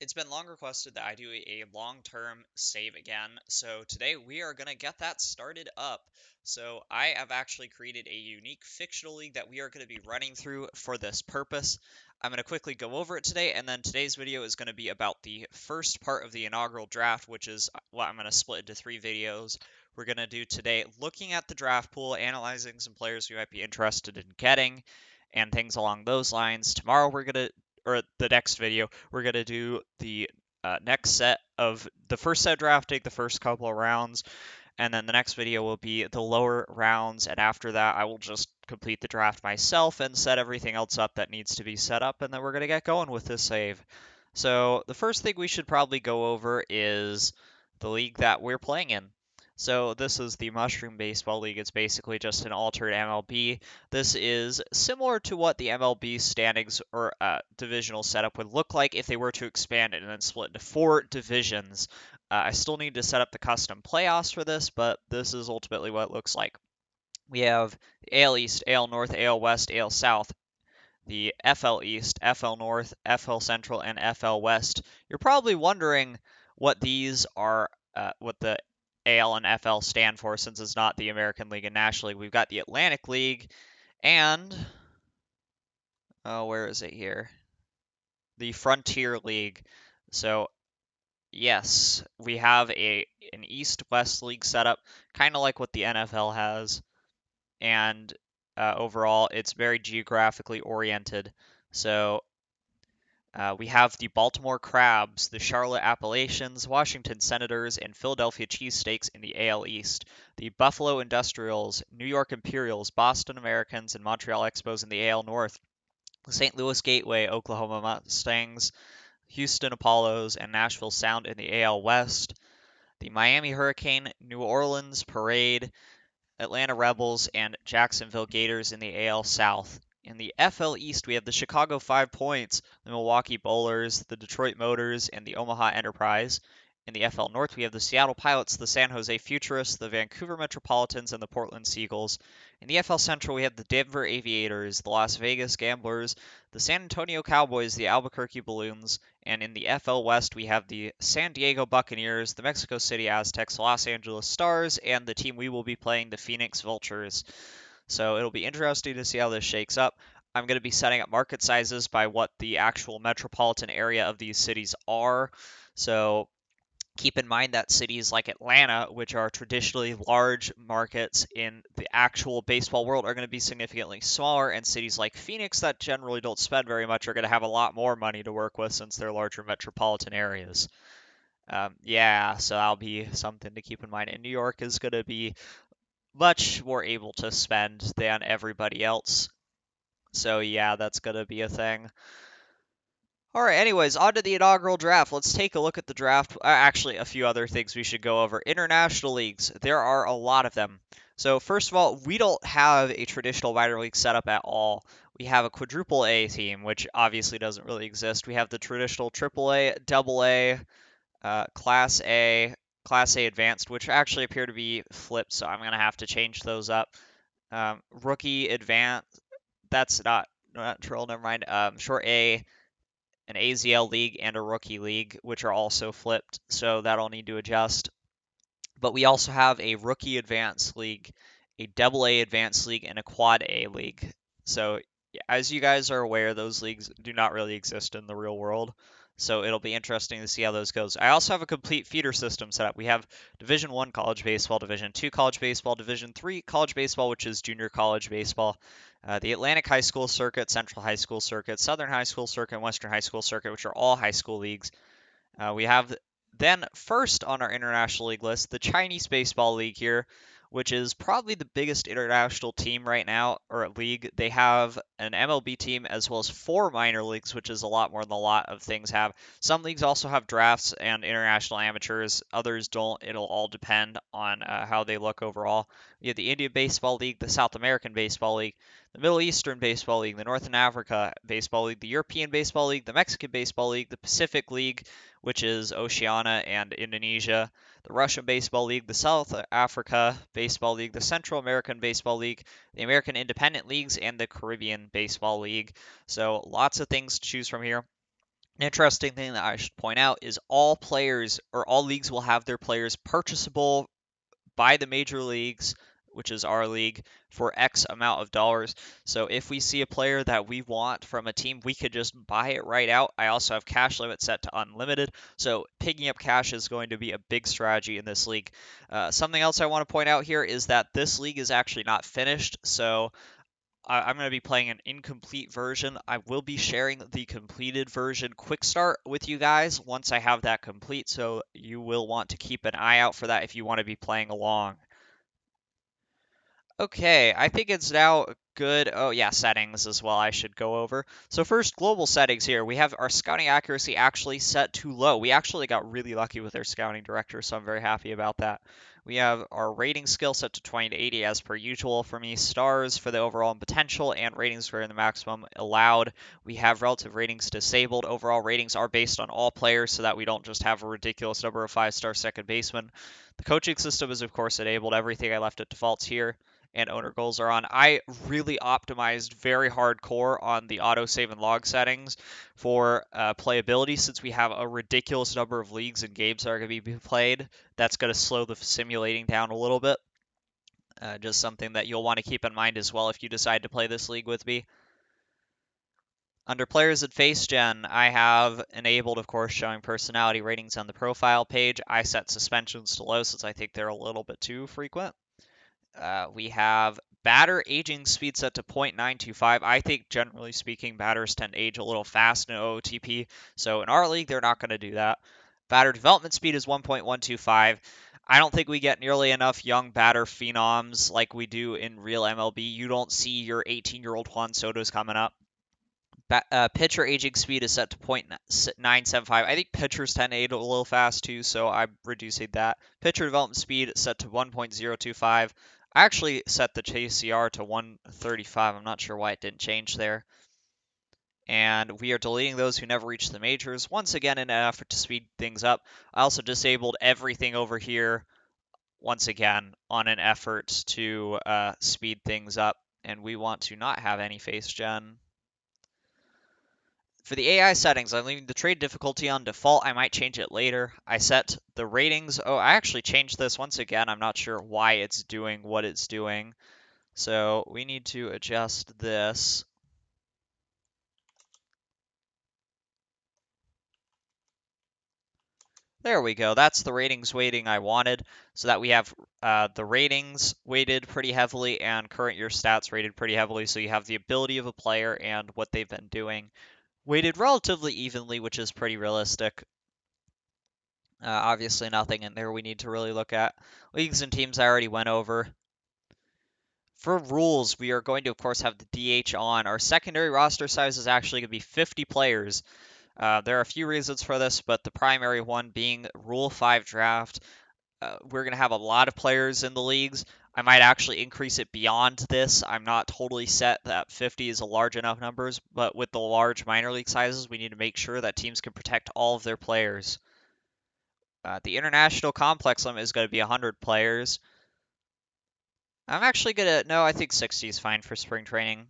It's been long requested that I do a long-term save again, so today we are going to get that started up. So I have actually created a unique fictional league that we are going to be running through for this purpose. I'm going to quickly go over it today, and then today's video is going to be about the first part of the inaugural draft, which is what I'm going to split into 3 videos. We're going to do today looking at the draft pool, analyzing some players we might be interested in getting, and things along those lines. Tomorrow we're going to or the next video, we're going to do the next set of the first set of drafting, the first couple of rounds, and then the next video will be the lower rounds, and after that I will just complete the draft myself and set everything else up that needs to be set up, and then we're going to get going with this save. So the first thing we should probably go over is the league that we're playing in. So this is the Mushroom Baseball League. It's basically just an altered MLB. This is similar to what the MLB standings or divisional setup would look like if they were to expand it and then split into 4 divisions. I still need to set up the custom playoffs for this, but this is ultimately what it looks like. We have the AL East, AL North, AL West, AL South, the FL East, FL North, FL Central, and FL West. You're probably wondering what these are, what the AL and FL stand for, since it's not the American League and National League. We've got the Atlantic League and, oh, where is it here? The Frontier League. So yes, we have an East-West league setup, kind of like what the NFL has, and overall, it's very geographically oriented. So we have the Baltimore Crabs, the Charlotte Appalachians, Washington Senators, and Philadelphia Cheesesteaks in the AL East, the Buffalo Industrials, New York Imperials, Boston Americans, and Montreal Expos in the AL North, the St. Louis Gateway, Oklahoma Mustangs, Houston Apollos, and Nashville Sound in the AL West, the Miami Hurricane, New Orleans Parade, Atlanta Rebels, and Jacksonville Gators in the AL South. In the FL East, we have the Chicago 5 Points, the Milwaukee Bowlers, the Detroit Motors, and the Omaha Enterprise. In the FL North, we have the Seattle Pilots, the San Jose Futurists, the Vancouver Metropolitans, and the Portland Seagulls. In the FL Central, we have the Denver Aviators, the Las Vegas Gamblers, the San Antonio Cowboys, the Albuquerque Balloons, and in the FL West, we have the San Diego Buccaneers, the Mexico City Aztecs, Los Angeles Stars, and the team we will be playing, the Phoenix Vultures. So it'll be interesting to see how this shakes up. I'm going to be setting up market sizes by what the actual metropolitan area of these cities are. So keep in mind that cities like Atlanta, which are traditionally large markets in the actual baseball world, are going to be significantly smaller, and cities like Phoenix that generally don't spend very much are going to have a lot more money to work with since they're larger metropolitan areas. Yeah, so that'll be something to keep in mind. And New York is going to be much more able to spend than everybody else. So yeah, that's going to be a thing. All right, anyways, on to the inaugural draft. Let's take a look at the draft. Actually, a few other things we should go over. International leagues. There are a lot of them. So first of all, we don't have a traditional minor league setup at all. We have a quadruple A team, which obviously doesn't really exist. We have the traditional triple A, double A, Class A, Class A Advanced, which actually appear to be flipped, so I'm going to have to change those up. Rookie Advanced, that's not Trill, never mind. Short A, an AZL league, and a rookie league, which are also flipped, so that'll need to adjust. But we also have a rookie advanced league, a double A advanced league, and a quad A league. So as you guys are aware, those leagues do not really exist in the real world. So it'll be interesting to see how those goes. I also have a complete feeder system set up. We have Division 1 college baseball, Division 2 college baseball, Division 3 college baseball, which is junior college baseball, the Atlantic High School Circuit, Central High School Circuit, Southern High School Circuit, and Western High School Circuit, which are all high school leagues. We have then first on our international league list, the Chinese Baseball League here, which is probably the biggest international team right now, or league. They have an MLB team as well as 4 minor leagues, which is a lot more than a lot of things have. Some leagues also have drafts and international amateurs. Others don't. It'll all depend on how they look overall. We have the Indian Baseball League, the South American Baseball League, the Middle Eastern Baseball League, the North and Africa Baseball League, the European Baseball League, the Mexican Baseball League, the Pacific League, which is Oceania and Indonesia, the Russian Baseball League, the South Africa Baseball League, the Central American Baseball League, the American Independent Leagues, and the Caribbean Baseball League. So lots of things to choose from here. An interesting thing that I should point out is all players or all leagues will have their players purchasable by the major leagues, which is our league, for X amount of dollars. So if we see a player that we want from a team, we could just buy it right out. I also have cash limit set to unlimited, so picking up cash is going to be a big strategy in this league. Something else I want to point out here is that this league is actually not finished, so I'm going to be playing an incomplete version. I will be sharing the completed version quick start with you guys once I have that complete, so you will want to keep an eye out for that if you want to be playing along. Okay, I think it's now good. Oh, yeah, settings as well I should go over. So first, global settings here. We have our scouting accuracy actually set to low. We actually got really lucky with our scouting director, so I'm very happy about that. We have our rating skill set to 20 to 80 as per usual for me. Stars for the overall potential and ratings for the maximum allowed. We have relative ratings disabled. Overall ratings are based on all players so that we don't just have a ridiculous number of 5-star second basemen. The coaching system is of course enabled. Everything I left at defaults here and owner goals are on. I really optimized very hardcore on the autosave and log settings for playability since we have a ridiculous number of leagues and games that are going to be played. That's going to slow the simulating down a little bit. Just something that you'll want to keep in mind as well if you decide to play this league with me. Under players and face gen, I have enabled, of course, showing personality ratings on the profile page. I set suspensions to low since I think they're a little bit too frequent. We have batter aging speed set to 0.925. I think, generally speaking, batters tend to age a little fast in OOTP, so in our league, they're not going to do that. Batter development speed is 1.125. I don't think we get nearly enough young batter phenoms like we do in real MLB. You don't see your 18-year-old Juan Soto's coming up. Pitcher aging speed is set to 0.975. I think pitchers tend to age a little fast too, so I'm reducing that. Pitcher development speed set to 1.025. I actually set the JCR to 135. I'm not sure why it didn't change there. And we are deleting those who never reached the majors. Once again, in an effort to speed things up. I also disabled everything over here, once again, on an effort to speed things up. And we want to not have any face gen. For the AI settings, I'm leaving the trade difficulty on default. I might change it later. I set the ratings. Oh, I actually changed this once again. I'm not sure why it's doing what it's doing. So we need to adjust this. There we go. That's the ratings weighting I wanted, so that we have the ratings weighted pretty heavily and current year stats rated pretty heavily, so you have the ability of a player and what they've been doing weighted relatively evenly, which is pretty realistic. Obviously nothing in there we need to really look at. Leagues and teams I already went over. For rules, we are going to, of course, have the DH on. Our secondary roster size is actually going to be 50 players. There are a few reasons for this, but the primary one being Rule 5 draft. We're going to have a lot of players in the leagues. I might actually increase it beyond this. I'm not totally set that 50 is a large enough numbers, but with the large minor league sizes, we need to make sure that teams can protect all of their players. The international complex limit is going to be 100 players. I'm actually going to, no, I think 60 is fine for spring training.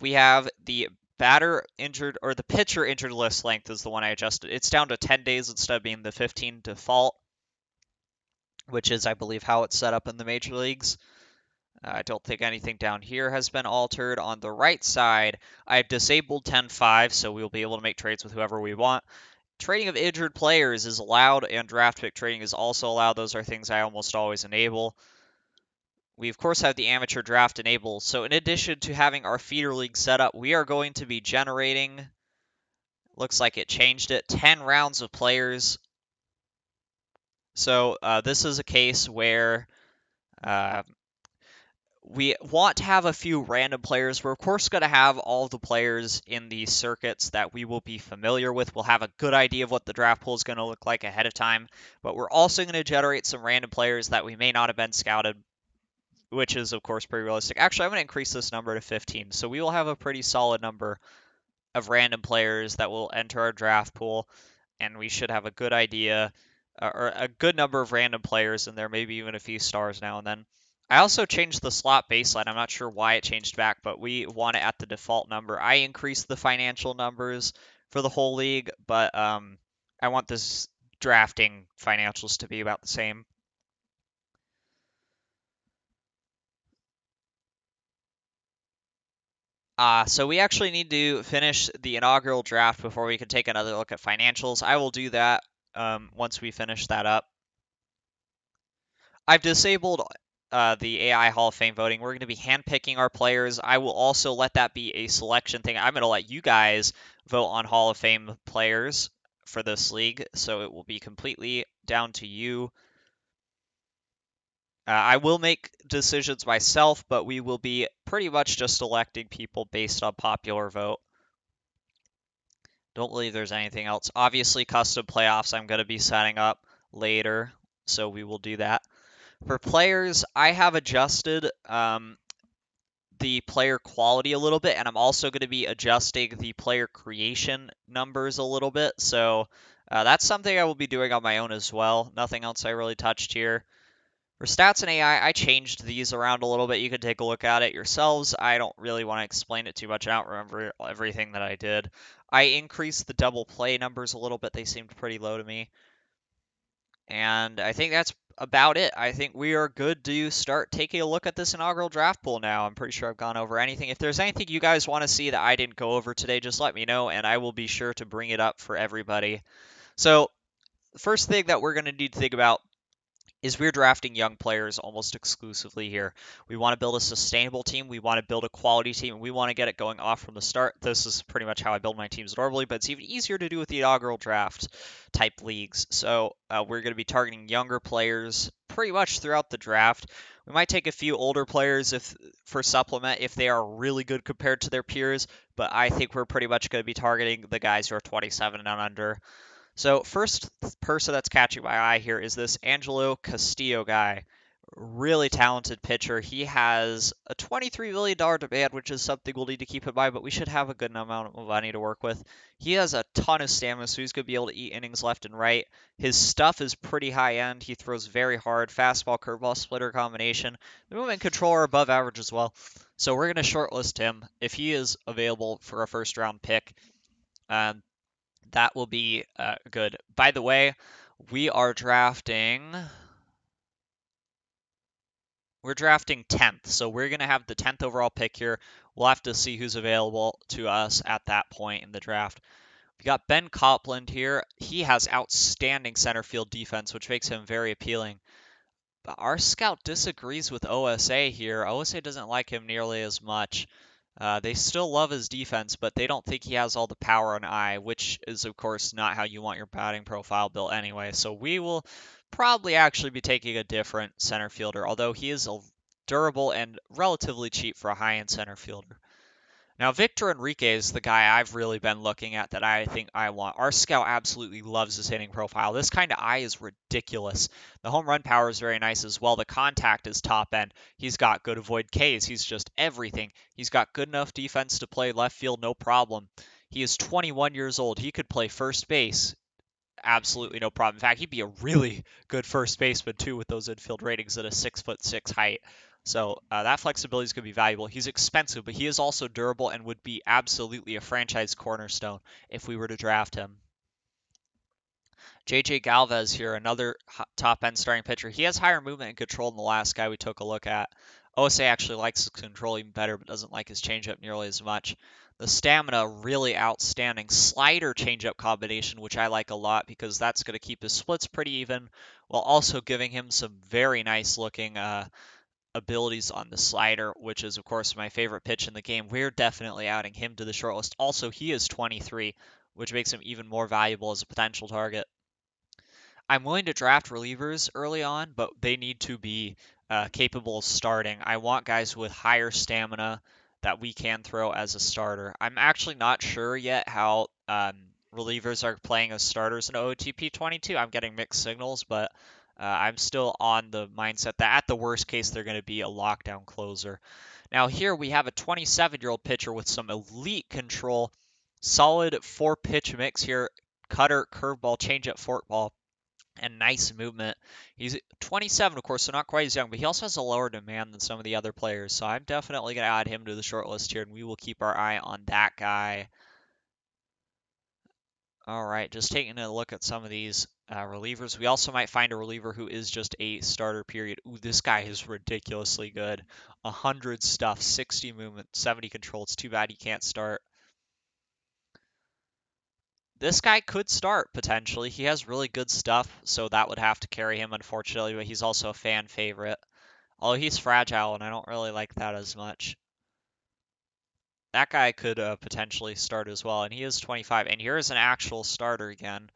We have the batter injured, or the pitcher injured list length is the one I adjusted. It's down to 10 days instead of being the 15 default, which is, I believe, how it's set up in the major leagues. I don't think anything down here has been altered. On the right side, I've disabled 10-5, so we'll be able to make trades with whoever we want. Trading of injured players is allowed, and draft pick trading is also allowed. Those are things I almost always enable. We, of course, have the amateur draft enabled. So in addition to having our feeder league set up, we are going to be generating, looks like it changed it, 10 rounds of players. So this is a case where we want to have a few random players. We're, of course, going to have all the players in the circuits that we will be familiar with. We'll have a good idea of what the draft pool is going to look like ahead of time, but we're also going to generate some random players that we may not have been scouted, which is, of course, pretty realistic. Actually, I'm going to increase this number to 15, so we will have a pretty solid number of random players that will enter our draft pool, and we should have a good idea, or a good number of random players in there, maybe even a few stars now and then. I also changed the slot baseline. I'm not sure why it changed back, but we want it at the default number. I increased the financial numbers for the whole league, but I want this drafting financials to be about the same. So we actually need to finish the inaugural draft before we can take another look at financials. I will do that once we finish that up. I've disabled the AI Hall of Fame voting. We're going to be handpicking our players. I will also let that be a selection thing. I'm going to let you guys vote on Hall of Fame players for this league, so it will be completely down to you. I will make decisions myself, but we will be pretty much just electing people based on popular vote. Don't believe there's anything else. Obviously, custom playoffs I'm going to be setting up later, so we will do that. For players, I have adjusted the player quality a little bit, and I'm also going to be adjusting the player creation numbers a little bit. So that's something I will be doing on my own as well. Nothing else I really touched here. For stats and AI, I changed these around a little bit. You can take a look at it yourselves. I don't really want to explain it too much. I don't remember everything that I did. I increased the double play numbers a little bit. They seemed pretty low to me. And I think that's about it. I think we are good to start taking a look at this inaugural draft pool now. I'm pretty sure I've gone over anything. If there's anything you guys want to see that I didn't go over today, just let me know, and I will be sure to bring it up for everybody. So the first thing that we're going to need to think about is we're drafting young players almost exclusively here. We want to build a sustainable team. We want to build a quality team, and we want to get it going off from the start. This is pretty much how I build my teams normally, but it's even easier to do with the inaugural draft type leagues. So we're going to be targeting younger players pretty much throughout the draft. We might take a few older players for supplement if they are really good compared to their peers, but I think we're pretty much going to be targeting the guys who are 27 and under. So first person that's catching my eye here is this Angelo Castillo guy. Really talented pitcher. He has a $23 million demand, which is something we'll need to keep in mind, but we should have a good amount of money to work with. He has a ton of stamina, so he's going to be able to eat innings left and right. His stuff is pretty high end. He throws very hard. Fastball, curveball, splitter combination. The movement control are above average as well. So we're going to shortlist him if he is available for a first round pick. That will be good. By the way, we are drafting. We're drafting 10th, so we're going to have the 10th overall pick here. We'll have to see who's available to us at that point in the draft. We got Ben Copland here. He has outstanding center field defense, which makes him very appealing. But our scout disagrees with OSA here. OSA doesn't like him nearly as much. They still love his defense, but they don't think he has all the power and eye, which is, of course, not how you want your batting profile built anyway. So we will probably actually be taking a different center fielder, although he is durable and relatively cheap for a high-end center fielder. Now, Victor Enrique is the guy I've really been looking at that I think I want. Our scout absolutely loves his hitting profile. This kind of eye is ridiculous. The home run power is very nice as well. The contact is top end. He's got good avoid Ks. He's just everything. He's got good enough defense to play left field, no problem. He is 21 years old. He could play first base. Absolutely no problem. In fact, he'd be a really good first baseman too with those infield ratings at a 6'6" height. So that flexibility is going to be valuable. He's expensive, but he is also durable and would be absolutely a franchise cornerstone if we were to draft him. JJ Galvez here, another top end starting pitcher. He has higher movement and control than the last guy we took a look at. OSA actually likes his control even better, but doesn't like his changeup nearly as much. The stamina, really outstanding. Slider changeup combination, which I like a lot because that's going to keep his splits pretty even, while also giving him some very nice looking abilities on the slider, which is, of course, my favorite pitch in the game. We're definitely adding him to the shortlist. Also, he is 23, which makes him even more valuable as a potential target. I'm willing to draft relievers early on, but they need to be capable of starting. I want guys with higher stamina that we can throw as a starter. I'm actually not sure yet how relievers are playing as starters in OTP 22. I'm getting mixed signals, but I'm still on the mindset that at the worst case, they're going to be a lockdown closer. Now here we have a 27-year-old pitcher with some elite control, solid 4-pitch mix here, cutter, curveball, changeup, forkball, and nice movement. He's 27, of course, so not quite as young, but he also has a lower demand than some of the other players. So I'm definitely going to add him to the short list here, and we will keep our eye on that guy. All right, just taking a look at some of these relievers. We also might find a reliever who is just a starter, period. Ooh, this guy is ridiculously good. 100 stuff, 60 movement, 70 control. It's too bad he can't start. This guy could start, potentially. He has really good stuff, so that would have to carry him, unfortunately, but he's also a fan favorite. Although he's fragile, and I don't really like that as much. That guy could potentially start as well, and he is 25. And here's an actual starter again.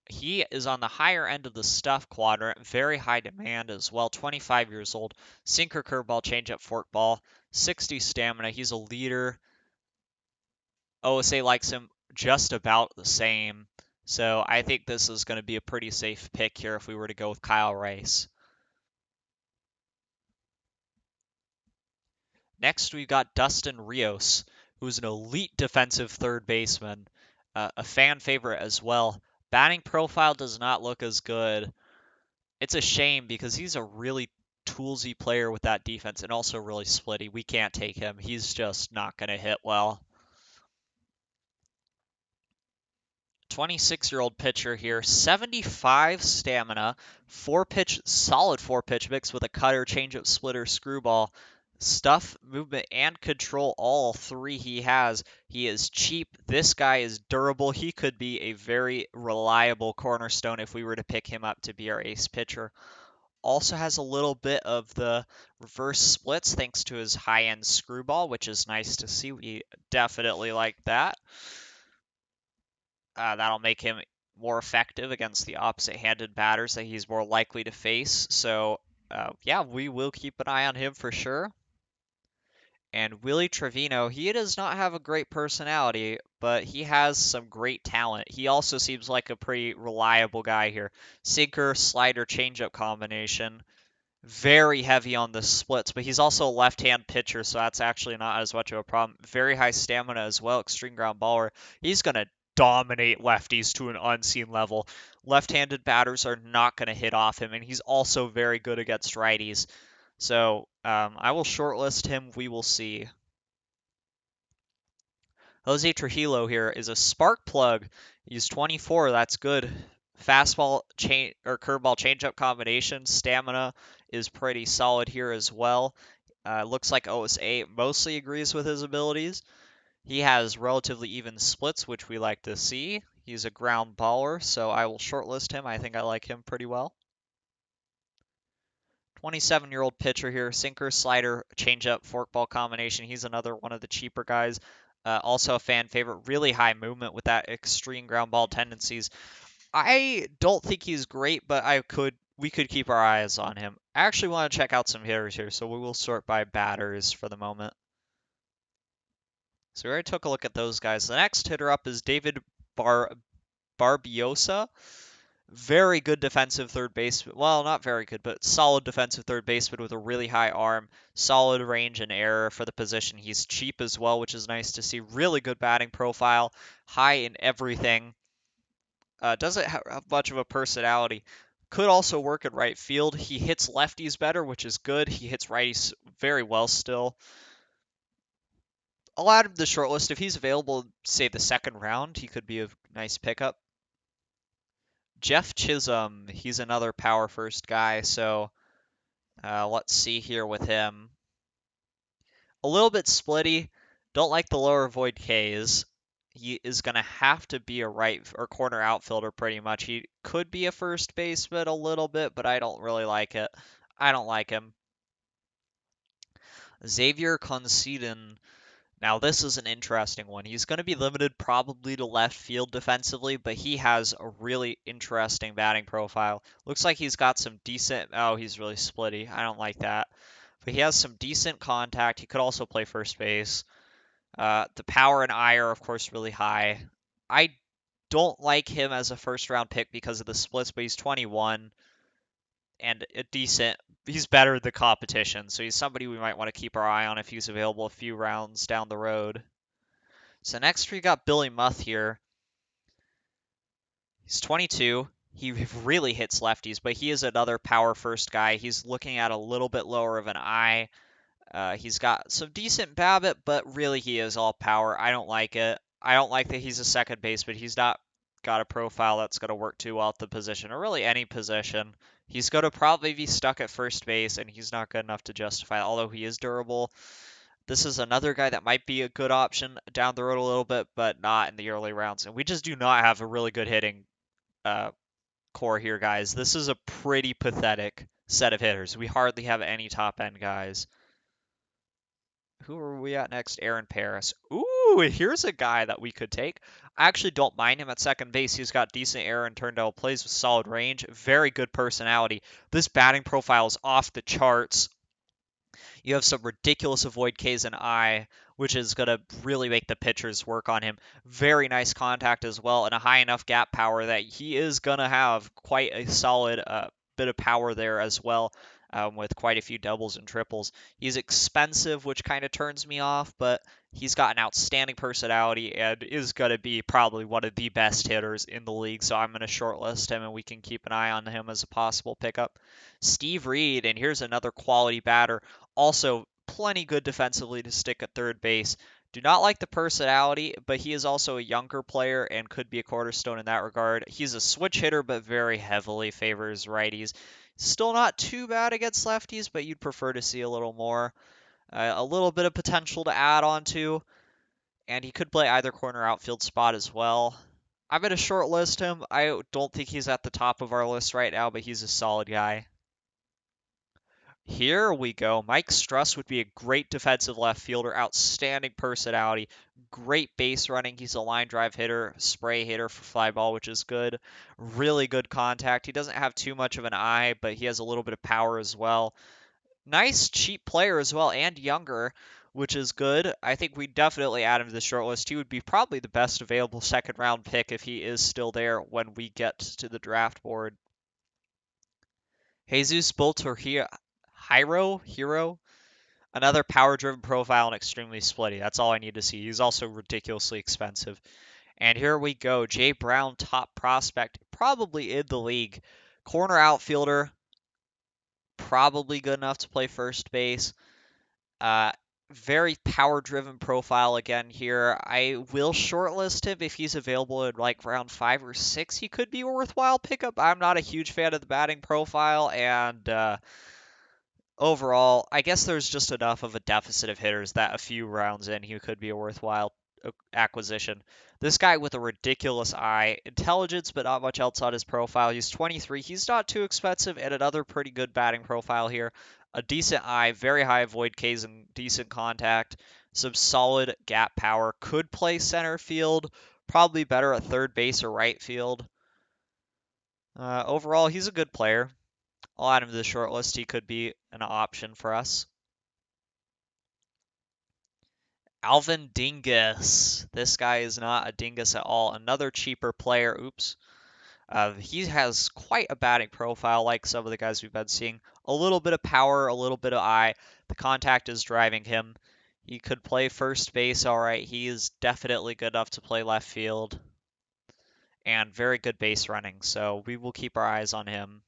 He is on the higher end of the stuff quadrant, very high demand as well. 25 years old, sinker, curveball, changeup, forkball, 60 stamina. He's a leader. OSA likes him just about the same. So I think this is going to be a pretty safe pick here if we were to go with Kyle Rice. Next, we've got Dustin Rios, who's an elite defensive third baseman, a fan favorite as well. Batting profile does not look as good. It's a shame because he's a really toolsy player with that defense and also really splitty. We can't take him. He's just not going to hit well. 26-year-old pitcher here, 75 stamina, solid four pitch mix with a cutter, changeup, splitter, screwball. Stuff, movement, and control, all three he has. He is cheap. This guy is durable. He could be a very reliable cornerstone if we were to pick him up to be our ace pitcher. Also has a little bit of the reverse splits thanks to his high-end screwball, which is nice to see. We definitely like that. That'll make him more effective against the opposite-handed batters that he's more likely to face. So, yeah, we will keep an eye on him for sure. And Willie Trevino, he does not have a great personality, but he has some great talent. He also seems like a pretty reliable guy here. Sinker, slider, changeup combination. Very heavy on the splits, but he's also a left-hand pitcher, so that's actually not as much of a problem. Very high stamina as well, extreme ground baller. He's going to dominate lefties to an unseen level. Left-handed batters are not going to hit off him, and he's also very good against righties. So I will shortlist him. We will see. Jose Trujillo here is a spark plug. He's 24. That's good. Fastball or curveball changeup combination. Stamina is pretty solid here as well. Looks like OSA mostly agrees with his abilities. He has relatively even splits, which we like to see. He's a ground baller, so I will shortlist him. I think I like him pretty well. 27-year-old pitcher here, sinker, slider, changeup, forkball combination. He's another one of the cheaper guys. Also a fan favorite, really high movement with that extreme ground ball tendencies. I don't think he's great, but we could keep our eyes on him. I actually want to check out some hitters here, so we will sort by batters for the moment. So we already took a look at those guys. The next hitter up is David Barbiosa. Very good defensive third baseman. Well, not very good, but solid defensive third baseman with a really high arm, solid range and error for the position. He's cheap as well, which is nice to see. Really good batting profile, high in everything. Doesn't have much of a personality. Could also work at right field. He hits lefties better, which is good. He hits righties very well still. I'll add him to the short list. If he's available, say the second round, he could be a nice pickup. Jeff Chisholm, he's another power first guy, so let's see here with him. A little bit splitty. Don't like the lower void Ks. He is going to have to be a right or corner outfielder pretty much. He could be a first baseman a little bit, but I don't really like it. I don't like him. Xavier Concedon. Now, this is an interesting one. He's going to be limited probably to left field defensively, but he has a really interesting batting profile. Looks like he's got some decent... Oh, he's really splitty. I don't like that. But he has some decent contact. He could also play first base. The power and eye are, of course, really high. I don't like him as a first-round pick because of the splits, but he's 21 and a decent. He's better than the competition, so he's somebody we might want to keep our eye on if he's available a few rounds down the road. So next we got Billy Muth here. He's 22. He really hits lefties, but he is another power first guy. He's looking at a little bit lower of an eye. He's got some decent BABIP, but really he is all power. I don't like it. I don't like that he's a second baseman. He's not got a profile that's going to work too well at the position, or really any position. He's going to probably be stuck at first base, and he's not good enough to justify it, although he is durable. This is another guy that might be a good option down the road a little bit, but not in the early rounds. And we just do not have a really good hitting core here, guys. This is a pretty pathetic set of hitters. We hardly have any top end guys. Who are we at next? Aaron Paris. Ooh, here's a guy that we could take. I actually don't mind him at second base. He's got decent error and turned out plays with solid range. Very good personality. This batting profile is off the charts. You have some ridiculous avoid Ks and I, which is going to really make the pitchers work on him. Very nice contact as well, and a high enough gap power that he is going to have quite a solid bit of power there as well, with quite a few doubles and triples. He's expensive, which kind of turns me off, but he's got an outstanding personality and is going to be probably one of the best hitters in the league, so I'm going to shortlist him, and we can keep an eye on him as a possible pickup. Steve Reed, and here's another quality batter. Also, plenty good defensively to stick at third base. Do not like the personality, but he is also a younger player and could be a cornerstone in that regard. He's a switch hitter, but very heavily favors righties. Still not too bad against lefties, but you'd prefer to see a little more. A little bit of potential to add on to, and he could play either corner outfield spot as well. I'm going to shortlist him. I don't think he's at the top of our list right now, but he's a solid guy. Here we go. Mike Struss would be a great defensive left fielder, outstanding personality, great base running. He's a line drive hitter, spray hitter for fly ball, which is good. Really good contact. He doesn't have too much of an eye, but he has a little bit of power as well. Nice, cheap player as well, and younger, which is good. I think we definitely add him to the short list. He would be probably the best available second round pick if he is still there when we get to the draft board. Jesus Hero, another power-driven profile and extremely splitty. That's all I need to see. He's also ridiculously expensive. And here we go. Jay Brown, top prospect, probably in the league. Corner outfielder, probably good enough to play first base. Very power-driven profile again here. I will shortlist him if he's available in like round 5 or 6. He could be a worthwhile pickup. I'm not a huge fan of the batting profile, and overall, I guess there's just enough of a deficit of hitters that a few rounds in, he could be a worthwhile acquisition. This guy with a ridiculous eye, intelligence, but not much else on his profile. He's 23. He's not too expensive, and another pretty good batting profile here. A decent eye, very high avoid Ks and decent contact. Some solid gap power. Could play center field. Probably better at third base or right field. Overall, he's a good player. I'll add him to the short list. He could be an option for us. Alvin Dingus. This guy is not a dingus at all. Another cheaper player. Oops. He has quite a batting profile like some of the guys we've been seeing. A little bit of power, a little bit of eye. The contact is driving him. He could play first base all right. He is definitely good enough to play left field. And very good base running. So we will keep our eyes on him.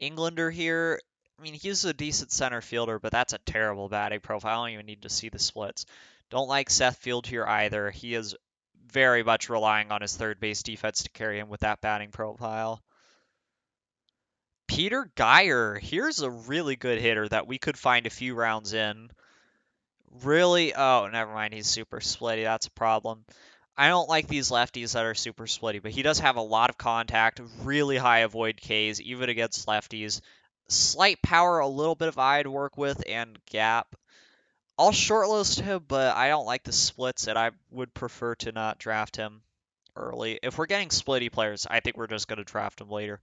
Englander here. I mean, he's a decent center fielder, but that's a terrible batting profile. I don't even need to see the splits. Don't like Seth Field here either. He is very much relying on his third base defense to carry him with that batting profile. Peter Geyer. Here's a really good hitter that we could find a few rounds in. Really? Oh, never mind. He's super splitty. That's a problem. I don't like these lefties that are super splitty, but he does have a lot of contact, really high avoid Ks, even against lefties. Slight power, a little bit of eye to work with, and gap. I'll shortlist him, but I don't like the splits, and I would prefer to not draft him early. If we're getting splitty players, I think we're just going to draft him later.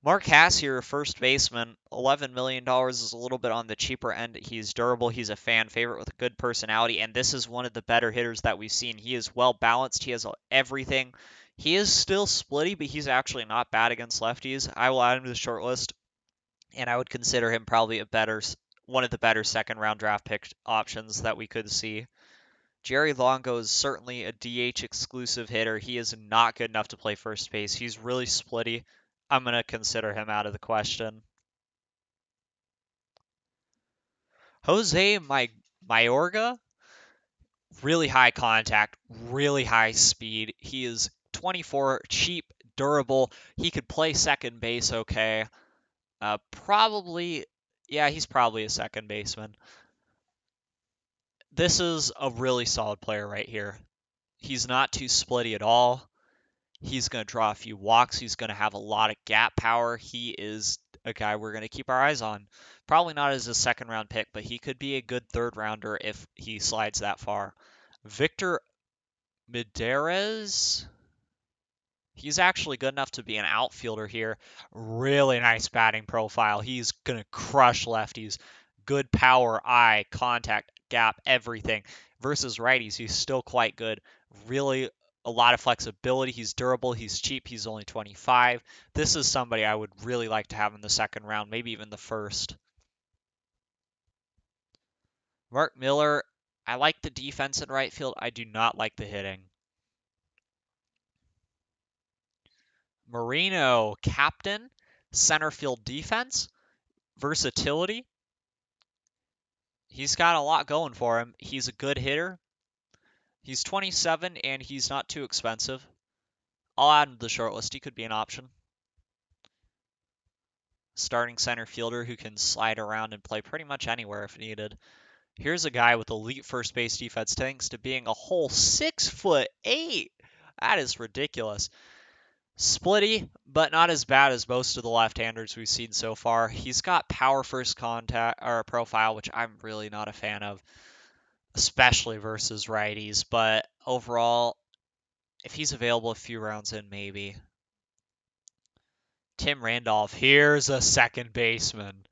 Mark Cassier, first baseman, $11 million is a little bit on the cheaper end. He's durable. He's a fan favorite with a good personality, and this is one of the better hitters that we've seen. He is well balanced. He has everything. He is still splitty, but he's actually not bad against lefties. I will add him to the short list, and I would consider him probably one of the better second round draft pick options that we could see. Jerry Longo is certainly a DH exclusive hitter. He is not good enough to play first base. He's really splitty. I'm going to consider him out of the question. Jose Mayorga? Really high contact, really high speed. He is 24, cheap, durable. He could play second base okay. Probably, yeah, he's probably a second baseman. This is a really solid player right here. He's not too splitty at all. He's going to draw a few walks. He's going to have a lot of gap power. He is a guy we're going to keep our eyes on. Probably not as a second round pick, but he could be a good third rounder if he slides that far. Victor Medeiros. He's actually good enough to be an outfielder here. Really nice batting profile. He's going to crush lefties. Good power, eye, contact, gap, everything. Versus righties, he's still quite good. Really a lot of flexibility. He's durable. He's cheap. He's only 25. This is somebody I would really like to have in the second round, maybe even the first. Mark Miller, I like the defense in right field. I do not like the hitting. Marino, captain, center field defense, versatility. He's got a lot going for him. He's a good hitter. He's 27 and he's not too expensive. I'll add him to the short list. He could be an option. Starting center fielder who can slide around and play pretty much anywhere if needed. Here's a guy with elite first base defense thanks to being a whole 6'8". That is ridiculous. Splitty, but not as bad as most of the left-handers we've seen so far. He's got power first contact or profile, which I'm really not a fan of, especially versus righties. But overall, if he's available a few rounds in, maybe. Tim Randolph, here's a second baseman.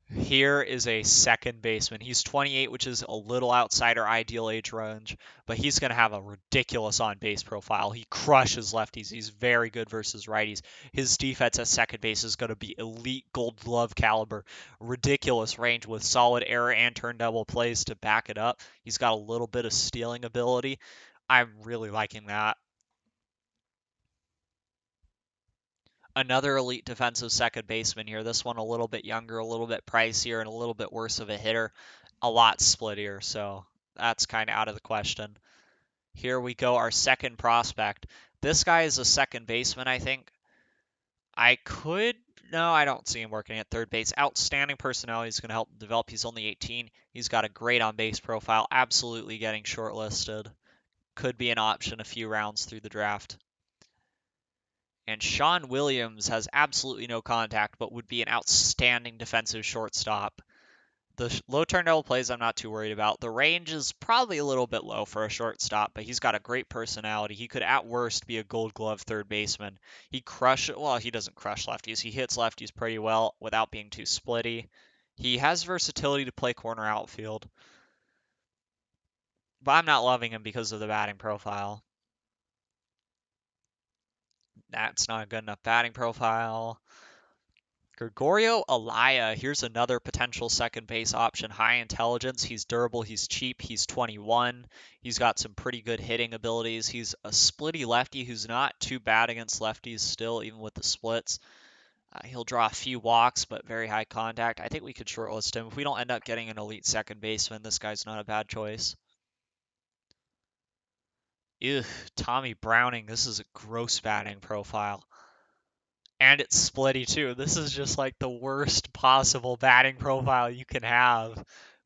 Here is a second baseman. He's 28, which is a little outside our ideal age range, but he's going to have a ridiculous on-base profile. He crushes lefties. He's very good versus righties. His defense at second base is going to be elite Gold Glove caliber. Ridiculous range with solid error and turn double plays to back it up. He's got a little bit of stealing ability. I'm really liking that. Another elite defensive second baseman here. This one a little bit younger, a little bit pricier, and a little bit worse of a hitter. A lot splittier, so that's kind of out of the question. Here we go, our second prospect. This guy is a second baseman, I think. No, I don't see him working at third base. Outstanding personality is going to help him develop. He's only 18. He's got a great on-base profile. Absolutely getting shortlisted. Could be an option a few rounds through the draft. And Sean Williams has absolutely no contact, but would be an outstanding defensive shortstop. The low turn double plays I'm not too worried about. The range is probably a little bit low for a shortstop, but he's got a great personality. He could at worst be a Gold Glove third baseman. He doesn't crush lefties. He hits lefties pretty well without being too splitty. He has versatility to play corner outfield, but I'm not loving him because of the batting profile. That's not a good enough batting profile. Gregorio Alaya, here's another potential second base option. High intelligence, he's durable, he's cheap, he's 21. He's got some pretty good hitting abilities. He's a splitty lefty who's not too bad against lefties still, even with the splits. He'll draw a few walks, but very high contact. I think we could shortlist him. If we don't end up getting an elite second baseman, this guy's not a bad choice. Ew, Tommy Browning, this is a gross batting profile. And it's splitty too. This is just like the worst possible batting profile you can have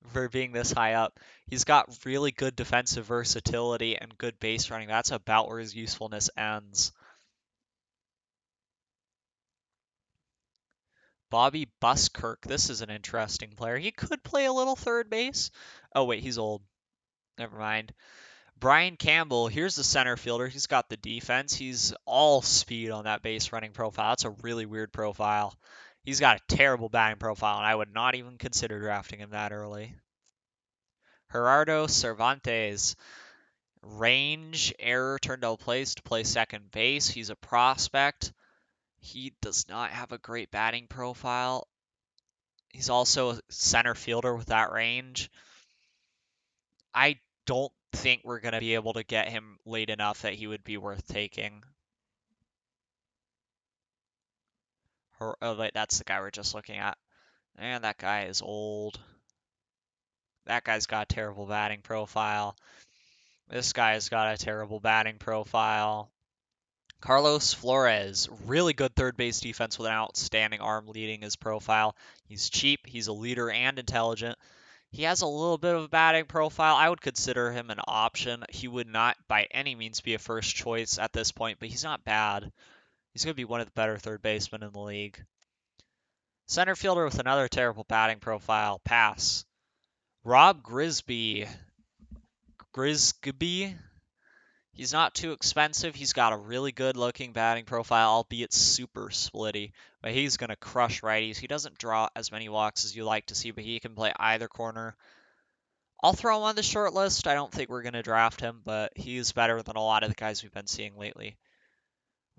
for being this high up. He's got really good defensive versatility and good base running. That's about where his usefulness ends. Bobby Buskirk. This is an interesting player. He could play a little third base. Oh, wait, he's old. Never mind. Brian Campbell, here's the center fielder. He's got the defense. He's all speed on that base running profile. That's a really weird profile. He's got a terrible batting profile, and I would not even consider drafting him that early. Gerardo Cervantes, range, error, turned out plays to play second base. He's a prospect. He does not have a great batting profile. He's also a center fielder with that range. I don't think we're going to be able to get him late enough that he would be worth taking. Oh, wait, that's the guy we're just looking at. And that guy is old. That guy's got a terrible batting profile. This guy's got a terrible batting profile. Carlos Flores, really good third base defense with an outstanding arm leading his profile. He's cheap, he's a leader and intelligent. He has a little bit of a batting profile. I would consider him an option. He would not by any means be a first choice at this point, but he's not bad. He's going to be one of the better third basemen in the league. Center fielder with another terrible batting profile. Pass. Rob Grisby. He's not too expensive. He's got a really good looking batting profile, albeit super splitty. But he's going to crush righties. He doesn't draw as many walks as you like to see, but he can play either corner. I'll throw him on the short list. I don't think we're going to draft him, but he's better than a lot of the guys we've been seeing lately.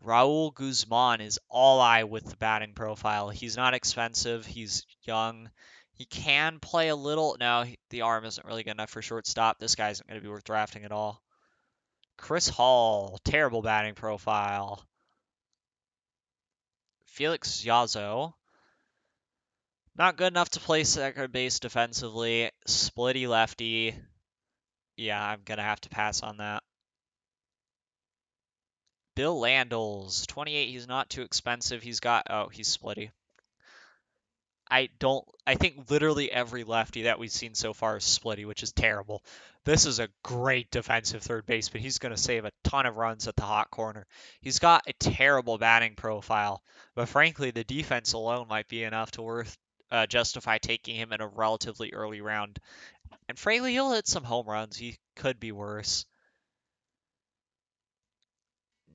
Raul Guzman is all eye with the batting profile. He's not expensive. He's young. He can play a little. No, the arm isn't really good enough for shortstop. This guy isn't going to be worth drafting at all. Chris Hall, terrible batting profile. Felix Yazzo, not good enough to play second base defensively. Splitty lefty. Yeah, I'm going to have to pass on that. Bill Landales, 28. He's not too expensive. He's splitty. I think literally every lefty that we've seen so far is splitty, which is terrible. This is a great defensive third baseman. He's going to save a ton of runs at the hot corner. He's got a terrible batting profile, but frankly, the defense alone might be enough to justify taking him in a relatively early round. And frankly, he'll hit some home runs. He could be worse.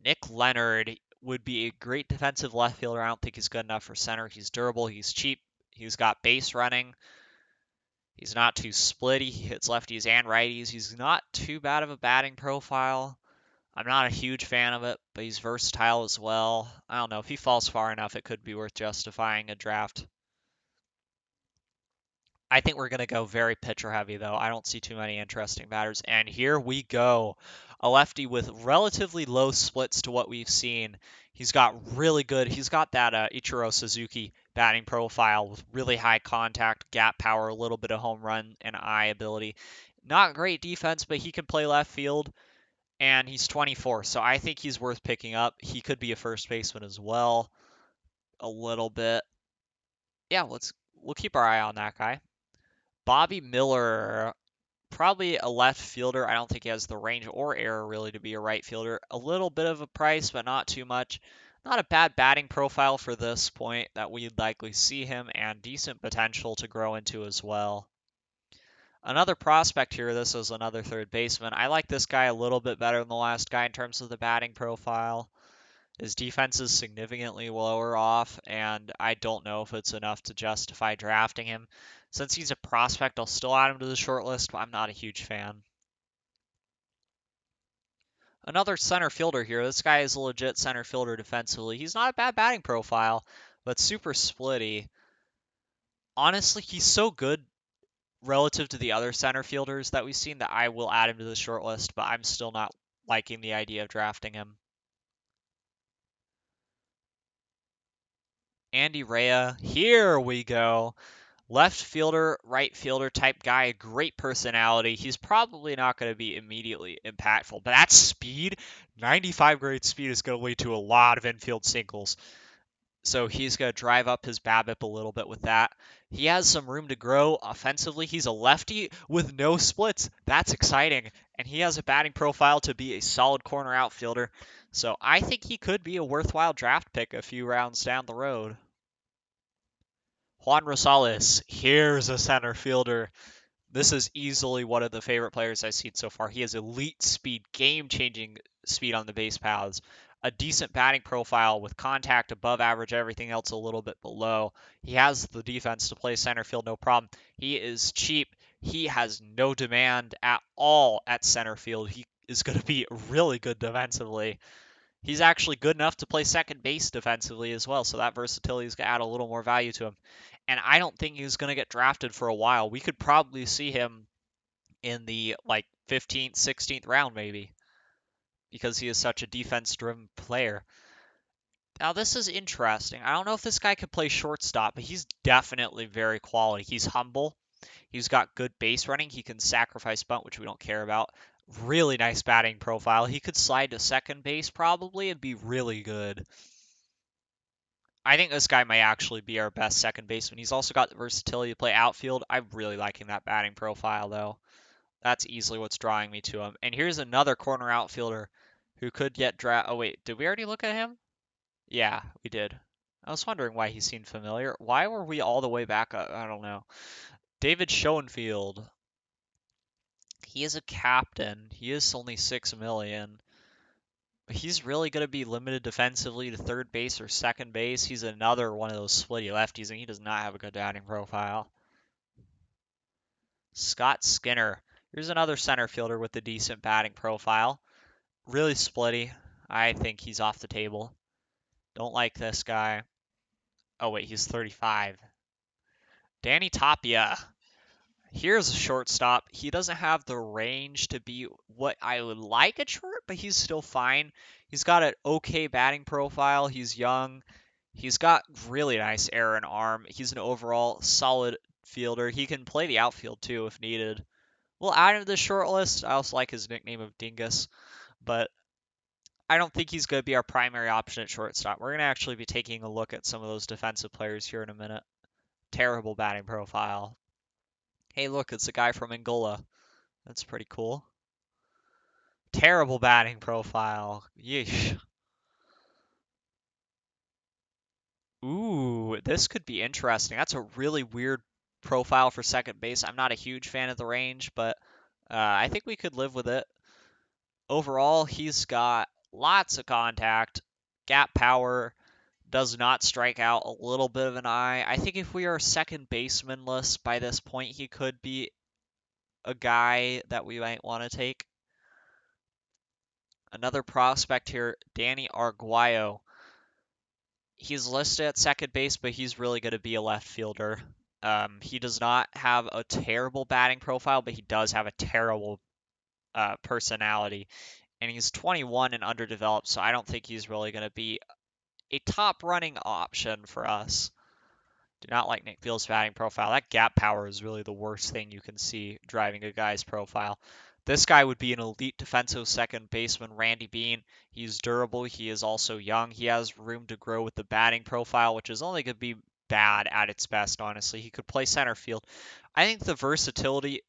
Nick Leonard would be a great defensive left fielder. I don't think he's good enough for center. He's durable. He's cheap. He's got base running. He's not too splitty. He hits lefties and righties. He's not too bad of a batting profile. I'm not a huge fan of it, but he's versatile as well. I don't know. If he falls far enough, it could be worth justifying a draft. I think we're going to go very pitcher heavy, though. I don't see too many interesting batters. And here we go. A lefty with relatively low splits to what we've seen. He's got that Ichiro Suzuki batting profile with really high contact, gap power, a little bit of home run and eye ability. Not great defense, but he can play left field. And he's 24, so I think he's worth picking up. He could be a first baseman as well. A little bit. Yeah, we'll keep our eye on that guy. Bobby Miller, probably a left fielder. I don't think he has the range or error really to be a right fielder. A little bit of a price, but not too much. Not a bad batting profile for this point that we'd likely see him, and decent potential to grow into as well. Another prospect here, this is another third baseman. I like this guy a little bit better than the last guy in terms of the batting profile. His defense is significantly lower off, and I don't know if it's enough to justify drafting him. Since he's a prospect, I'll still add him to the short list, but I'm not a huge fan. Another center fielder here. This guy is a legit center fielder defensively. He's not a bad batting profile, but super splitty. Honestly, he's so good relative to the other center fielders that we've seen that I will add him to the short list, but I'm still not liking the idea of drafting him. Andy Raya, here we go. Left fielder, right fielder type guy, great personality. He's probably not going to be immediately impactful, but that speed, 95 grade speed is going to lead to a lot of infield singles. So he's going to drive up his BABIP a little bit with that. He has some room to grow offensively. He's a lefty with no splits. That's exciting. And he has a batting profile to be a solid corner outfielder. So I think he could be a worthwhile draft pick a few rounds down the road. Juan Rosales, here's a center fielder. This is easily one of the favorite players I've seen so far. He has elite speed, game-changing speed on the base paths, a decent batting profile with contact above average, everything else a little bit below. He has the defense to play center field, no problem. He is cheap. He has no demand at all at center field. He is going to be really good defensively. He's actually good enough to play second base defensively as well, so that versatility is going to add a little more value to him. And I don't think he's going to get drafted for a while. We could probably see him in the 15th, 16th round maybe, because he is such a defense-driven player. Now this is interesting. I don't know if this guy could play shortstop, but he's definitely very quality. He's humble. He's got good base running. He can sacrifice bunt, which we don't care about. Really nice batting profile. He could slide to second base probably and be really good. I think this guy might actually be our best second baseman. He's also got the versatility to play outfield. I'm really liking that batting profile, though. That's easily what's drawing me to him. And here's another corner outfielder who could get draft. Oh, wait, did we already look at him? Yeah, we did. I was wondering why he seemed familiar. Why were we all the way back up? I don't know. David Schoenfield. He is a captain. He is only 6 million. He's really going to be limited defensively to third base or second base. He's another one of those splitty lefties, and he does not have a good batting profile. Scott Skinner. Here's another center fielder with a decent batting profile. Really splitty. I think he's off the table. Don't like this guy. Oh, wait, he's 35. Danny Tapia. Here's a shortstop. He doesn't have the range to be what I would like at short, but he's still fine. He's got an okay batting profile. He's young. He's got really nice air and arm. He's an overall solid fielder. He can play the outfield too if needed. We'll add him to the short list. I also like his nickname of Dingus, but I don't think he's going to be our primary option at shortstop. We're going to actually be taking a look at some of those defensive players here in a minute. Terrible batting profile. Hey, look, it's a guy from Angola. That's pretty cool. Terrible batting profile. Yeesh. Ooh, this could be interesting. That's a really weird profile for second base. I'm not a huge fan of the range, but I think we could live with it. Overall, he's got lots of contact, gap power, does not strike out a little bit of an eye. I think if we are second basemanless by this point, he could be a guy that we might want to take. Another prospect here, Danny Arguelle. He's listed at second base, but he's really going to be a left fielder. He does not have a terrible batting profile, but he does have a terrible personality. And he's 21 and underdeveloped, so I don't think he's really going to be a top running option for us. Do not like Nick Field's batting profile. That gap power is really the worst thing you can see driving a guy's profile. This guy would be an elite defensive second baseman, Randy Bean. He's durable. He is also young. He has room to grow with the batting profile, which is only going to be bad at its best, honestly. He could play center field. I think the versatility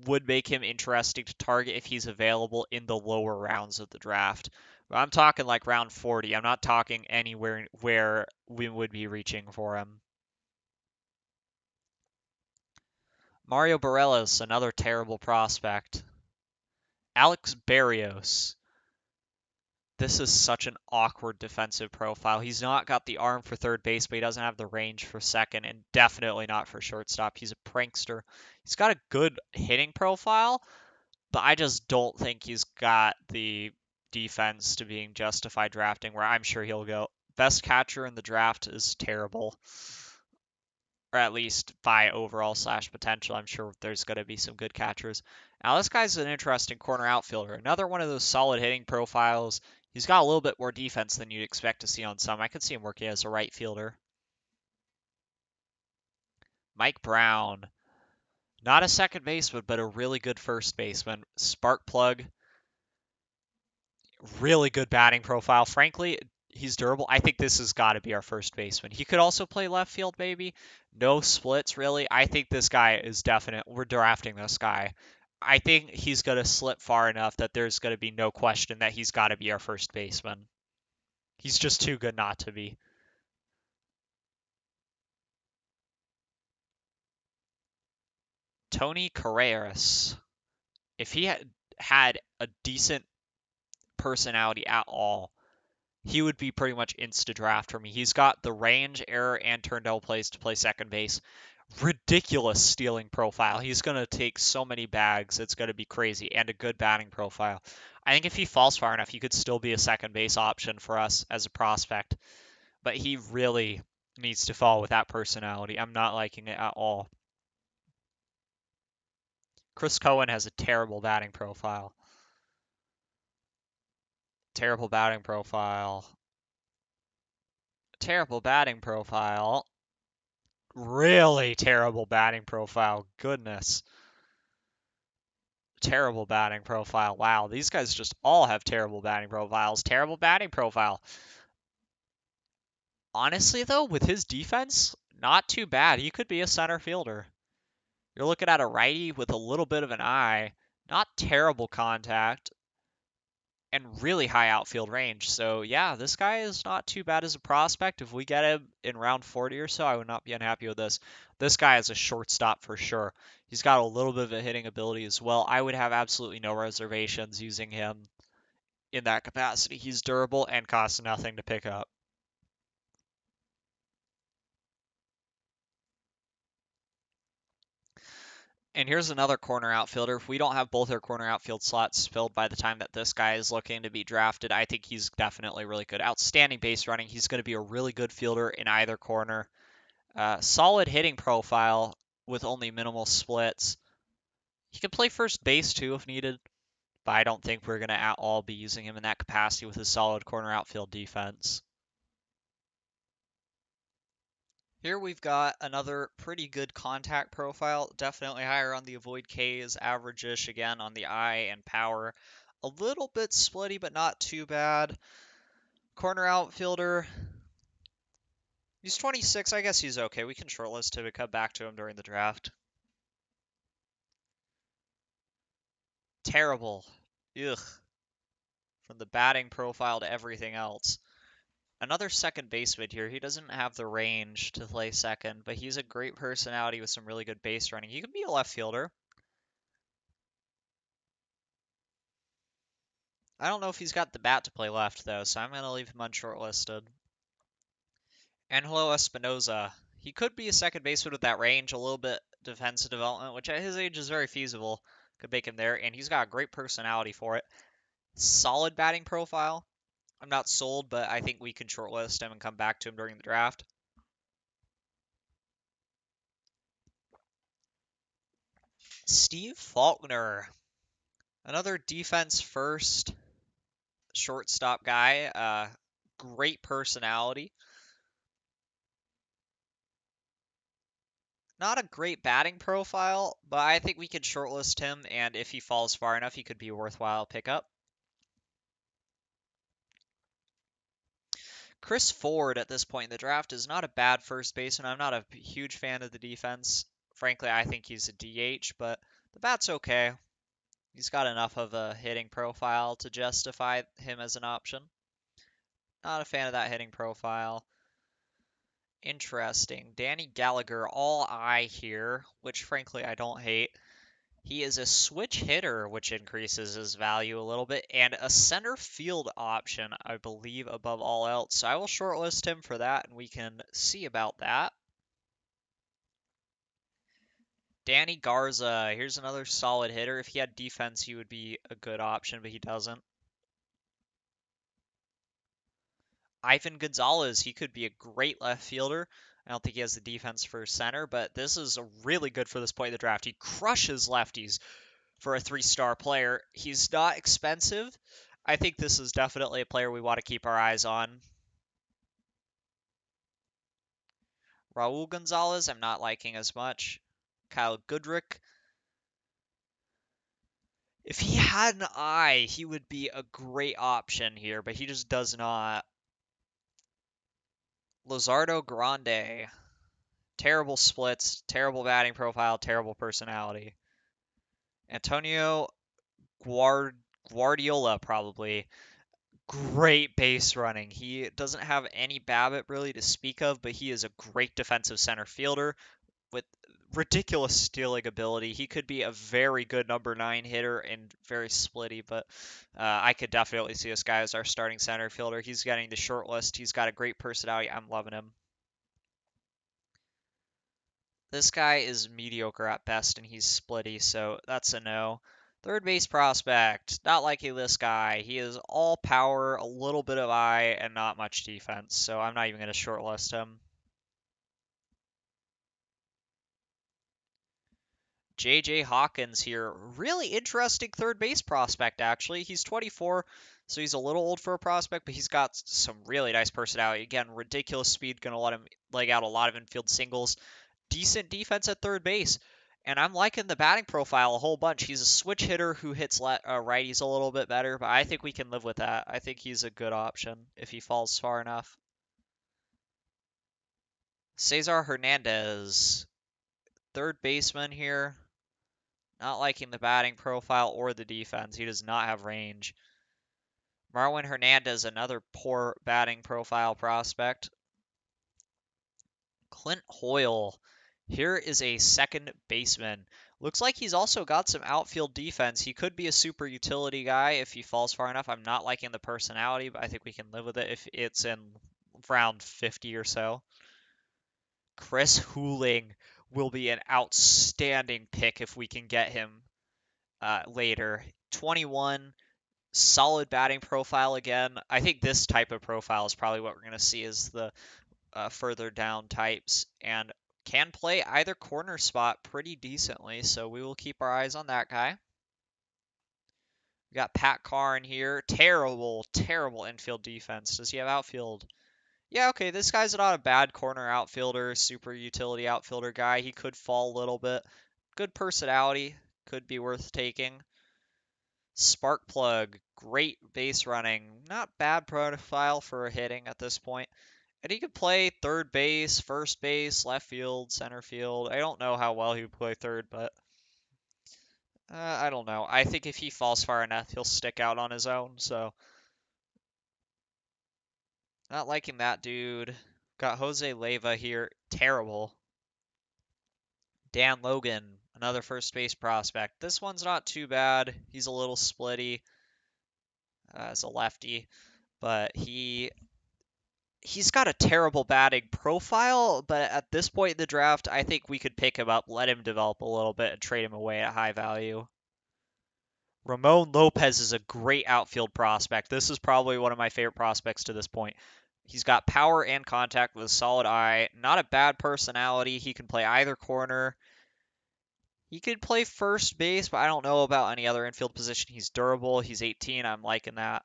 would make him interesting to target if he's available in the lower rounds of the draft. I'm talking like round 40. I'm not talking anywhere where we would be reaching for him. Mario Barrios, another terrible prospect. Alex Barrios. This is such an awkward defensive profile. He's not got the arm for third base, but he doesn't have the range for second, and definitely not for shortstop. He's a prankster. He's got a good hitting profile, but I just don't think he's got the defense to being justified drafting where I'm sure he'll go. Best catcher in the draft is terrible. Or at least by overall / potential. I'm sure there's going to be some good catchers. Now, this guy's an interesting corner outfielder. Another one of those solid hitting profiles. He's got a little bit more defense than you'd expect to see on some. I could see him working as a right fielder. Mike Brown. Not a second baseman, but a really good first baseman. Spark plug. Really good batting profile. Frankly, he's durable. I think this has got to be our first baseman. He could also play left field, maybe. No splits, really. I think this guy is definite. We're drafting this guy. I think he's going to slip far enough that there's going to be no question that he's got to be our first baseman. He's just too good not to be. Tony Carreras. If he had a decent personality at all, he would be pretty much insta-draft for me. He's got the range, error, and turn-down plays to play second base. Ridiculous stealing profile. He's going to take so many bags. It's going to be crazy. And a good batting profile. I think if he falls far enough, he could still be a second base option for us as a prospect. But he really needs to fall with that personality. I'm not liking it at all. Chris Cohen has a terrible batting profile. Terrible batting profile. Terrible batting profile. Really terrible batting profile. Goodness. terrible batting profile. Wow, these guys just all have terrible batting profiles. Terrible batting profile. Honestly, though, with his defense, not too bad. He could be a center fielder. You're looking at a righty with a little bit of an eye. Not terrible contact. And really high outfield range. So, yeah, this guy is not too bad as a prospect. If we get him in round 40 or so, I would not be unhappy with this. This guy is a shortstop for sure. He's got a little bit of a hitting ability as well. I would have absolutely no reservations using him in that capacity. He's durable and costs nothing to pick up. And here's another corner outfielder. If we don't have both our corner outfield slots filled by the time that this guy is looking to be drafted, I think he's definitely really good. Outstanding base running. He's going to be a really good fielder in either corner. Solid hitting profile with only minimal splits. He can play first base too if needed, but I don't think we're going to at all be using him in that capacity with his solid corner outfield defense. Here we've got another pretty good contact profile, definitely higher on the avoid Ks, average-ish again on the eye and power. A little bit splitty, but not too bad. Corner outfielder. He's 26, I guess he's okay. We can shortlist him and come back to him during the draft. Terrible. Ugh. From the batting profile to everything else. Another second baseman here. He doesn't have the range to play second, but he's a great personality with some really good base running. He could be a left fielder. I don't know if he's got the bat to play left, though, so I'm going to leave him unshortlisted. Angelo Espinoza. He could be a second baseman with that range, a little bit defensive development, which at his age is very feasible. Could make him there, and he's got a great personality for it. Solid batting profile. I'm not sold, but I think we can shortlist him and come back to him during the draft. Steve Faulkner. Another defense first shortstop guy. Great personality. Not a great batting profile, but I think we could shortlist him, and if he falls far enough, he could be a worthwhile pickup. Chris Ford at this point in the draft is not a bad first baseman. I'm not a huge fan of the defense. Frankly, I think he's a DH, but the bat's okay. He's got enough of a hitting profile to justify him as an option. Not a fan of that hitting profile. Interesting. Danny Gallagher, all eye here, which frankly I don't hate. He is a switch hitter, which increases his value a little bit, and a center field option, I believe, above all else. So I will shortlist him for that, and we can see about that. Danny Garza, here's another solid hitter. If he had defense, he would be a good option, but he doesn't. Ivan Gonzalez, he could be a great left fielder. I don't think he has the defense for center, but this is really good for this point in the draft. He crushes lefties for a 3-star player. He's not expensive. I think this is definitely a player we want to keep our eyes on. Raul Gonzalez, I'm not liking as much. Kyle Goodrick. If he had an eye, he would be a great option here, but he just does not. Luzardo Grande. Terrible splits, terrible batting profile, terrible personality. Antonio Guardiola, probably. Great base running. He doesn't have any BABIP really to speak of, but he is a great defensive center fielder with ridiculous stealing ability. He could be a very good number 9 hitter and very splitty, but I could definitely see this guy as our starting center fielder. He's getting the short list. He's got a great personality. I'm loving him. This guy is mediocre at best, and he's splitty, so that's a no. Third base prospect. Not liking this guy. He is all power, a little bit of eye, and not much defense, so I'm not even going to shortlist him. J.J. Hawkins here. Really interesting third base prospect, actually. He's 24, so he's a little old for a prospect, but he's got some really nice personality. Again, ridiculous speed, going to let him leg out a lot of infield singles. Decent defense at third base. And I'm liking the batting profile a whole bunch. He's a switch hitter who hits righties a little bit better, but I think we can live with that. I think he's a good option if he falls far enough. Cesar Hernandez, third baseman here. Not liking the batting profile or the defense. He does not have range. Marwin Hernandez, another poor batting profile prospect. Clint Hoyle. Here is a second baseman. Looks like he's also got some outfield defense. He could be a super utility guy if he falls far enough. I'm not liking the personality, but I think we can live with it if it's in round 50 or so. Chris Hooling will be an outstanding pick if we can get him later. 21, solid batting profile again. I think this type of profile is probably what we're going to see as the further down types, and can play either corner spot pretty decently, so we will keep our eyes on that guy. We got Pat Carr in here. Terrible, terrible infield defense. Does he have outfield? Yeah, okay, this guy's not a bad corner outfielder, super utility outfielder guy. He could fall a little bit. Good personality, could be worth taking. Sparkplug, great base running. Not bad profile for hitting at this point. And he could play third base, first base, left field, center field. I don't know how well he would play third, but I don't know. I think if he falls far enough, he'll stick out on his own. So, not liking that dude. Got Jose Leyva here. Terrible. Dan Logan, another first base prospect. This one's not too bad. He's a little splitty as a lefty, but he's got a terrible batting profile, but at this point in the draft, I think we could pick him up, let him develop a little bit, and trade him away at high value. Ramon Lopez is a great outfield prospect. This is probably one of my favorite prospects to this point. He's got power and contact with a solid eye. Not a bad personality. He can play either corner. He could play first base, but I don't know about any other infield position. He's durable. He's 18. I'm liking that.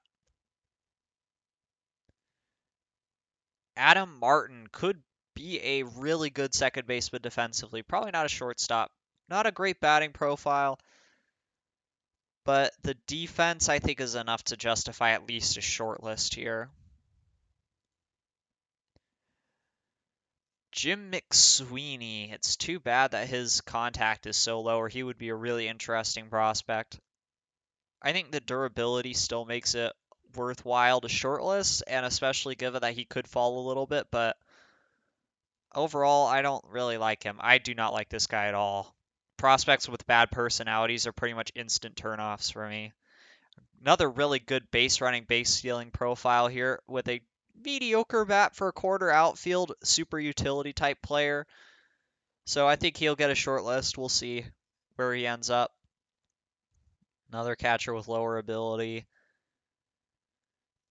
Adam Martin could be a really good second baseman defensively. Probably not a shortstop. Not a great batting profile, but the defense I think is enough to justify at least a short list here. Jim McSweeney. It's too bad that his contact is so low, or he would be a really interesting prospect. I think the durability still makes it worthwhile to shortlist, and especially given that he could fall a little bit, but overall, I don't really like him. I do not like this guy at all. Prospects with bad personalities are pretty much instant turnoffs for me. Another really good base running, base stealing profile here with a mediocre bat for a quarter outfield, super utility type player. So I think he'll get a short list. We'll see where he ends up. Another catcher with lower ability.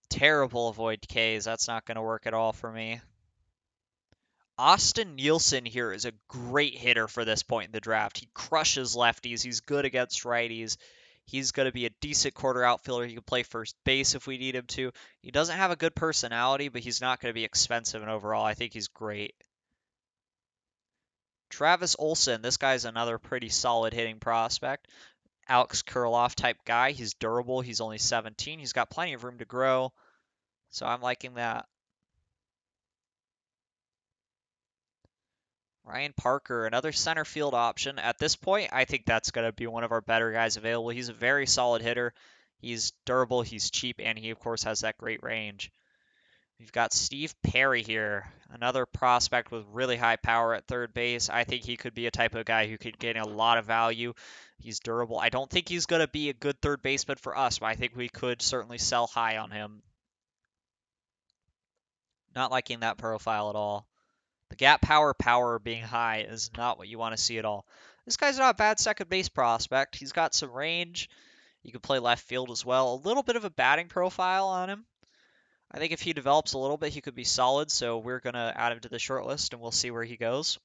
Terrible avoid Ks. That's not going to work at all for me. Austin Nielsen here is a great hitter for this point in the draft. He crushes lefties. He's good against righties. He's going to be a decent quarter outfielder. He can play first base if we need him to. He doesn't have a good personality, but he's not going to be expensive, and overall, I think he's great. Travis Olson, this guy's another pretty solid hitting prospect. Alex Kirilloff type guy. He's durable. He's only 17. He's got plenty of room to grow, so I'm liking that. Ryan Parker, another center field option. At this point, I think that's going to be one of our better guys available. He's a very solid hitter. He's durable, he's cheap, and he, of course, has that great range. We've got Steve Perry here, another prospect with really high power at third base. I think he could be a type of guy who could gain a lot of value. He's durable. I don't think he's going to be a good third baseman for us, but I think we could certainly sell high on him. Not liking that profile at all. The gap power being high is not what you want to see at all. This guy's not a bad second base prospect. He's got some range. He can play left field as well. A little bit of a batting profile on him. I think if he develops a little bit, he could be solid, so we're going to add him to the short list, and we'll see where he goes.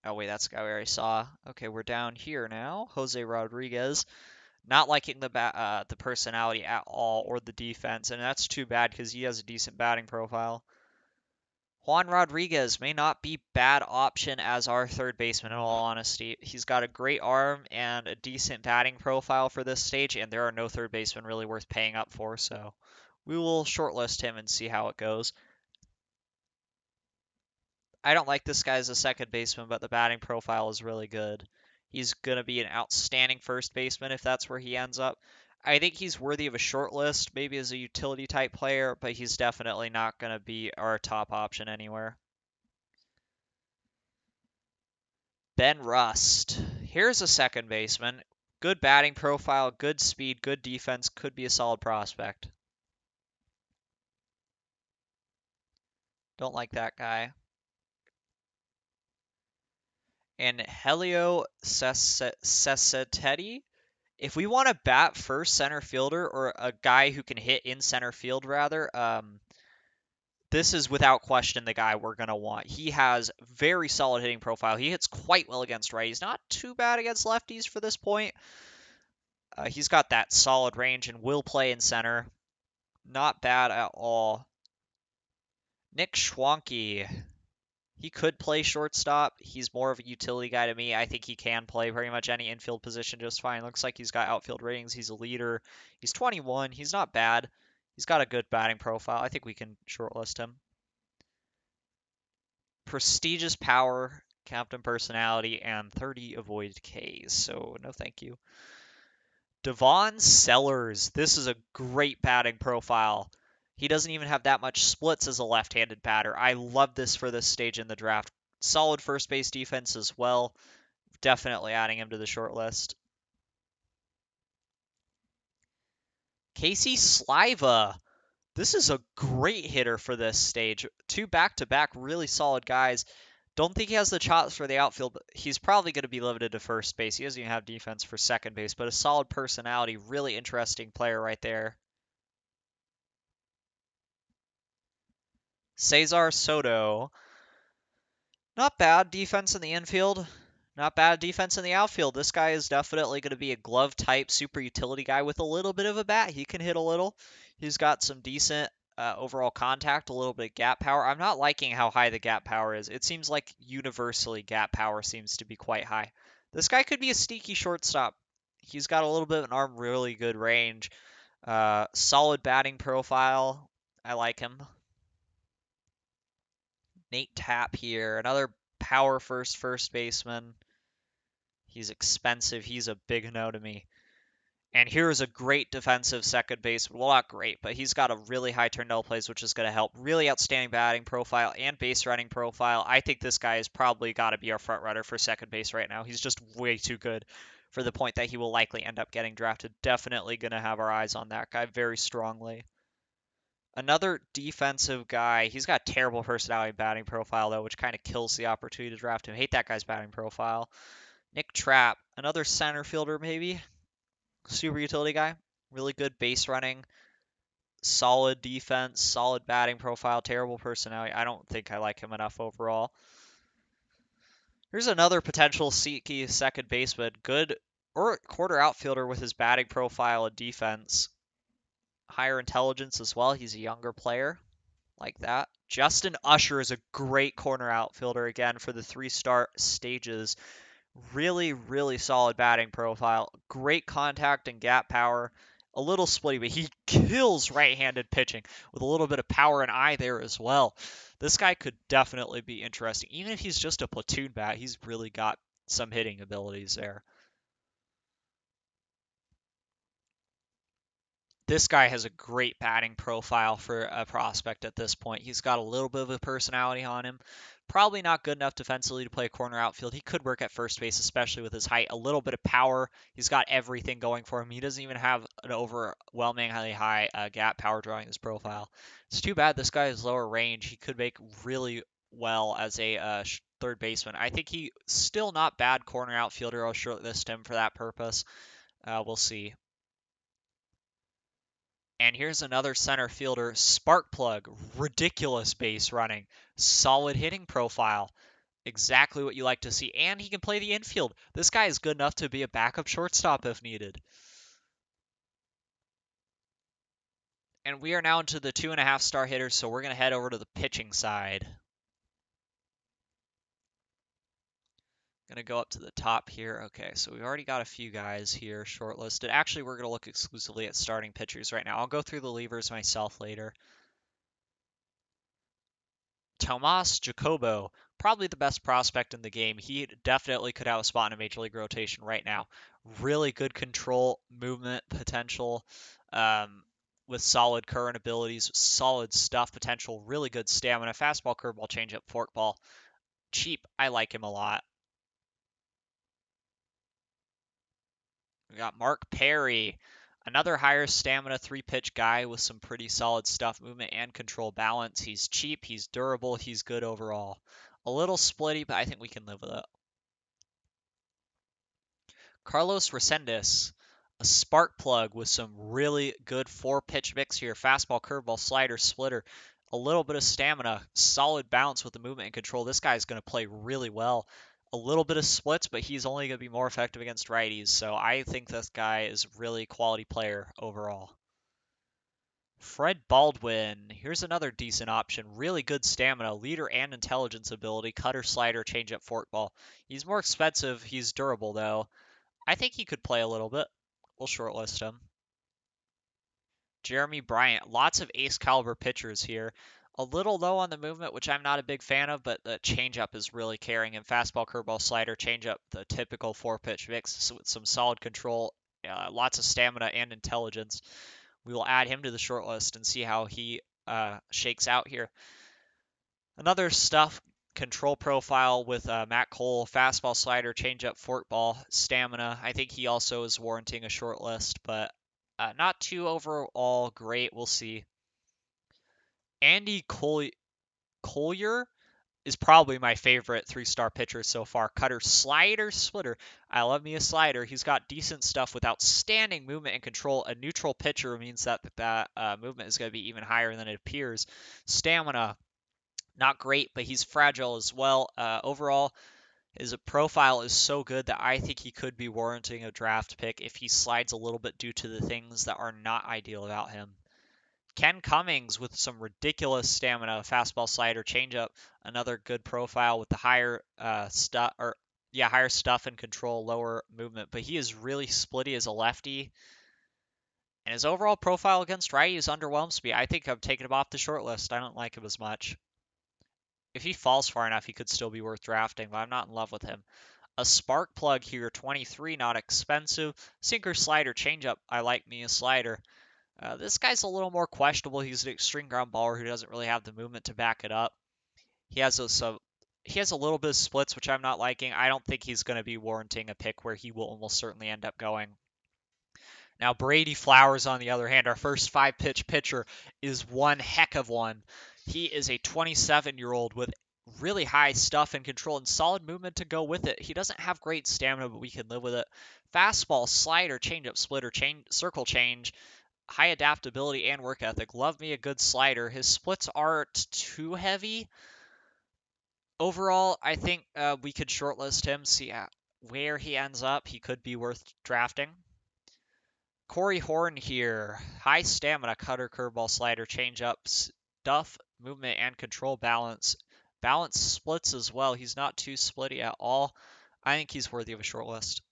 Oh, wait, that's the guy we already saw. Okay, we're down here now. Jose Rodriguez. Not liking the personality at all or the defense, and that's too bad because he has a decent batting profile. Juan Rodriguez may not be bad option as our third baseman, in all honesty. He's got a great arm and a decent batting profile for this stage, and there are no third basemen really worth paying up for, so we will shortlist him and see how it goes. I don't like this guy as a second baseman, but the batting profile is really good. He's going to be an outstanding first baseman if that's where he ends up. I think he's worthy of a short list, maybe as a utility type player, but he's definitely not going to be our top option anywhere. Ben Rust. Here's a second baseman. Good batting profile, good speed, good defense, could be a solid prospect. Don't like that guy. And Helio Cesetetti. If we want to bat first center fielder or a guy who can hit in center field, rather, this is without question the guy we're going to want. He has very solid hitting profile. He hits quite well against righties. Not too bad against lefties for this point. He's got that solid range and will play in center. Not bad at all. Nick Schwanke. He could play shortstop. He's more of a utility guy to me. I think he can play pretty much any infield position just fine. Looks like he's got outfield ratings. He's a leader. He's 21. He's not bad. He's got a good batting profile. I think we can shortlist him. Prestigious power, captain personality, and 30 avoided Ks. So no thank you. Devon Sellers. This is a great batting profile. He doesn't even have that much splits as a left-handed batter. I love this for this stage in the draft. Solid first base defense as well. Definitely adding him to the short list. Casey Sliva. This is a great hitter for this stage. Two back-to-back really solid guys. Don't think he has the chops for the outfield, but he's probably going to be limited to first base. He doesn't even have defense for second base, but a solid personality. Really interesting player right there. Cesar Soto. Not bad defense in the infield. Not bad defense in the outfield. This guy is definitely going to be a glove type super utility guy with a little bit of a bat. He can hit a little. He's got some decent overall contact, a little bit of gap power. I'm not liking how high the gap power is. It seems like universally gap power seems to be quite high. This guy could be a sneaky shortstop. He's got a little bit of an arm, really good range. Solid batting profile. I like him. Nate Tapp here, another power first baseman. He's expensive. He's a big no to me. And here's a great defensive second baseman. Well, not great, but he's got a really high turn double plays, which is going to help. Really outstanding batting profile and base running profile. I think this guy has probably got to be our front runner for second base right now. He's just way too good for the point that he will likely end up getting drafted. Definitely going to have our eyes on that guy very strongly. Another defensive guy. He's got terrible personality and batting profile, though, which kind of kills the opportunity to draft him. Hate that guy's batting profile. Nick Trapp. Another center fielder, maybe. Super utility guy. Really good base running. Solid defense. Solid batting profile. Terrible personality. I don't think I like him enough overall. Here's another potential Seeky second baseman. Good or quarter outfielder with his batting profile and defense. Higher intelligence as well. He's a younger player. Like that. Justin Usher is a great corner outfielder again for the 3-star stages. Really, really solid batting profile. Great contact and gap power. A little splitty, but he kills right-handed pitching with a little bit of power and eye there as well. This guy could definitely be interesting. Even if he's just a platoon bat, he's really got some hitting abilities there. This guy has a great batting profile for a prospect at this point. He's got a little bit of a personality on him. Probably not good enough defensively to play corner outfield. He could work at first base, especially with his height. A little bit of power. He's got everything going for him. He doesn't even have an overwhelmingly high gap power drawing his profile. It's too bad this guy has lower range. He could make really well as a third baseman. I think he's still not bad corner outfielder. I'll shortlist him for that purpose. We'll see. And here's another center fielder, Sparkplug, ridiculous base running, solid hitting profile, exactly what you like to see, and he can play the infield. This guy is good enough to be a backup shortstop if needed. And we are now into the 2.5-star hitters, so we're going to head over to the pitching side. Gonna go up to the top here. Okay, so we've already got a few guys here shortlisted. Actually, we're gonna look exclusively at starting pitchers right now. I'll go through the levers myself later. Tomas Jacobo, probably the best prospect in the game. He definitely could have a spot in a major league rotation right now. Really good control, movement potential, with solid current abilities, solid stuff potential, really good stamina, fastball, curveball, changeup, forkball. Cheap. I like him a lot. We got Mark Perry, another higher stamina three-pitch guy with some pretty solid stuff, movement and control balance. He's cheap, he's durable, he's good overall. A little splitty, but I think we can live with it. Carlos Resendez, a spark plug with some really good four-pitch mix here. Fastball, curveball, slider, splitter, a little bit of stamina, solid bounce with the movement and control. This guy's going to play really well. A little bit of splits, but he's only going to be more effective against righties. So I think this guy is really quality player overall. Fred Baldwin, here's another decent option. Really good stamina, leader and intelligence ability, cutter, slider, changeup, forkball. He's more expensive. He's durable though. I think he could play a little bit. We'll shortlist him. Jeremy Bryant, lots of ace caliber pitchers here. A little low on the movement, which I'm not a big fan of, but the changeup is really carrying him. Fastball, curveball, slider, changeup, the typical four-pitch mix with some solid control, lots of stamina and intelligence. We will add him to the short list and see how he shakes out here. Another stuff control profile with Matt Cole, fastball, slider, changeup, forkball, stamina. I think he also is warranting a short list, but not too overall great. We'll see. Andy Collier is probably my favorite three-star pitcher so far. Cutter, slider, splitter. I love me a slider. He's got decent stuff with outstanding movement and control. A neutral pitcher means that movement is going to be even higher than it appears. Stamina, not great, but he's fragile as well. Overall, his profile is so good that I think he could be warranting a draft pick if he slides a little bit due to the things that are not ideal about him. Ken Cummings with some ridiculous stamina, fastball, slider, changeup, another good profile with the higher higher stuff and control, lower movement, but he is really splitty as a lefty. And his overall profile against righties underwhelms me. I think I'm taking him off the short list. I don't like him as much. If he falls far enough, he could still be worth drafting, but I'm not in love with him. A spark plug here, 23, not expensive. Sinker, slider, changeup. I like me a slider. This guy's a little more questionable. He's an extreme ground baller who doesn't really have the movement to back it up. He has a little bit of splits, which I'm not liking. I don't think he's going to be warranting a pick where he will almost certainly end up going. Now, Brady Flowers, on the other hand, our first five-pitch pitcher, is one heck of one. He is a 27-year-old with really high stuff and control and solid movement to go with it. He doesn't have great stamina, but we can live with it. Fastball, slider, changeup, splitter, circle change, high adaptability and work ethic. Love me a good slider. His splits aren't too heavy. Overall, I think we could shortlist him, see where he ends up. He could be worth drafting. Corey Horn here. High stamina, cutter, curveball, slider, changeup, stuff, movement, and control balance. Balance splits as well. He's not too splitty at all. I think he's worthy of a short list.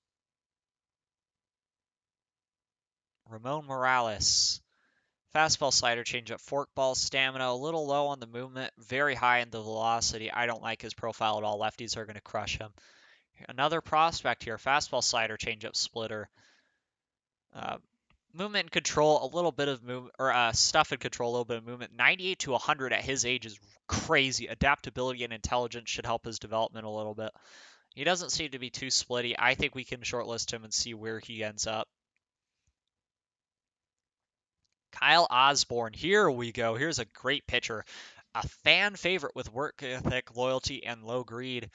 Ramon Morales. Fastball, slider, changeup, forkball, stamina, a little low on the movement, very high in the velocity. I don't like his profile at all. Lefties are going to crush him. Another prospect here, fastball, slider, changeup, splitter. Movement and control, a little bit of movement, or stuff and control, a little bit of movement. 98 to 100 at his age is crazy. Adaptability and intelligence should help his development a little bit. He doesn't seem to be too splitty. I think we can shortlist him and see where he ends up. Kyle Osborne, here we go. Here's a great pitcher. A fan favorite with work ethic, loyalty, and low greed.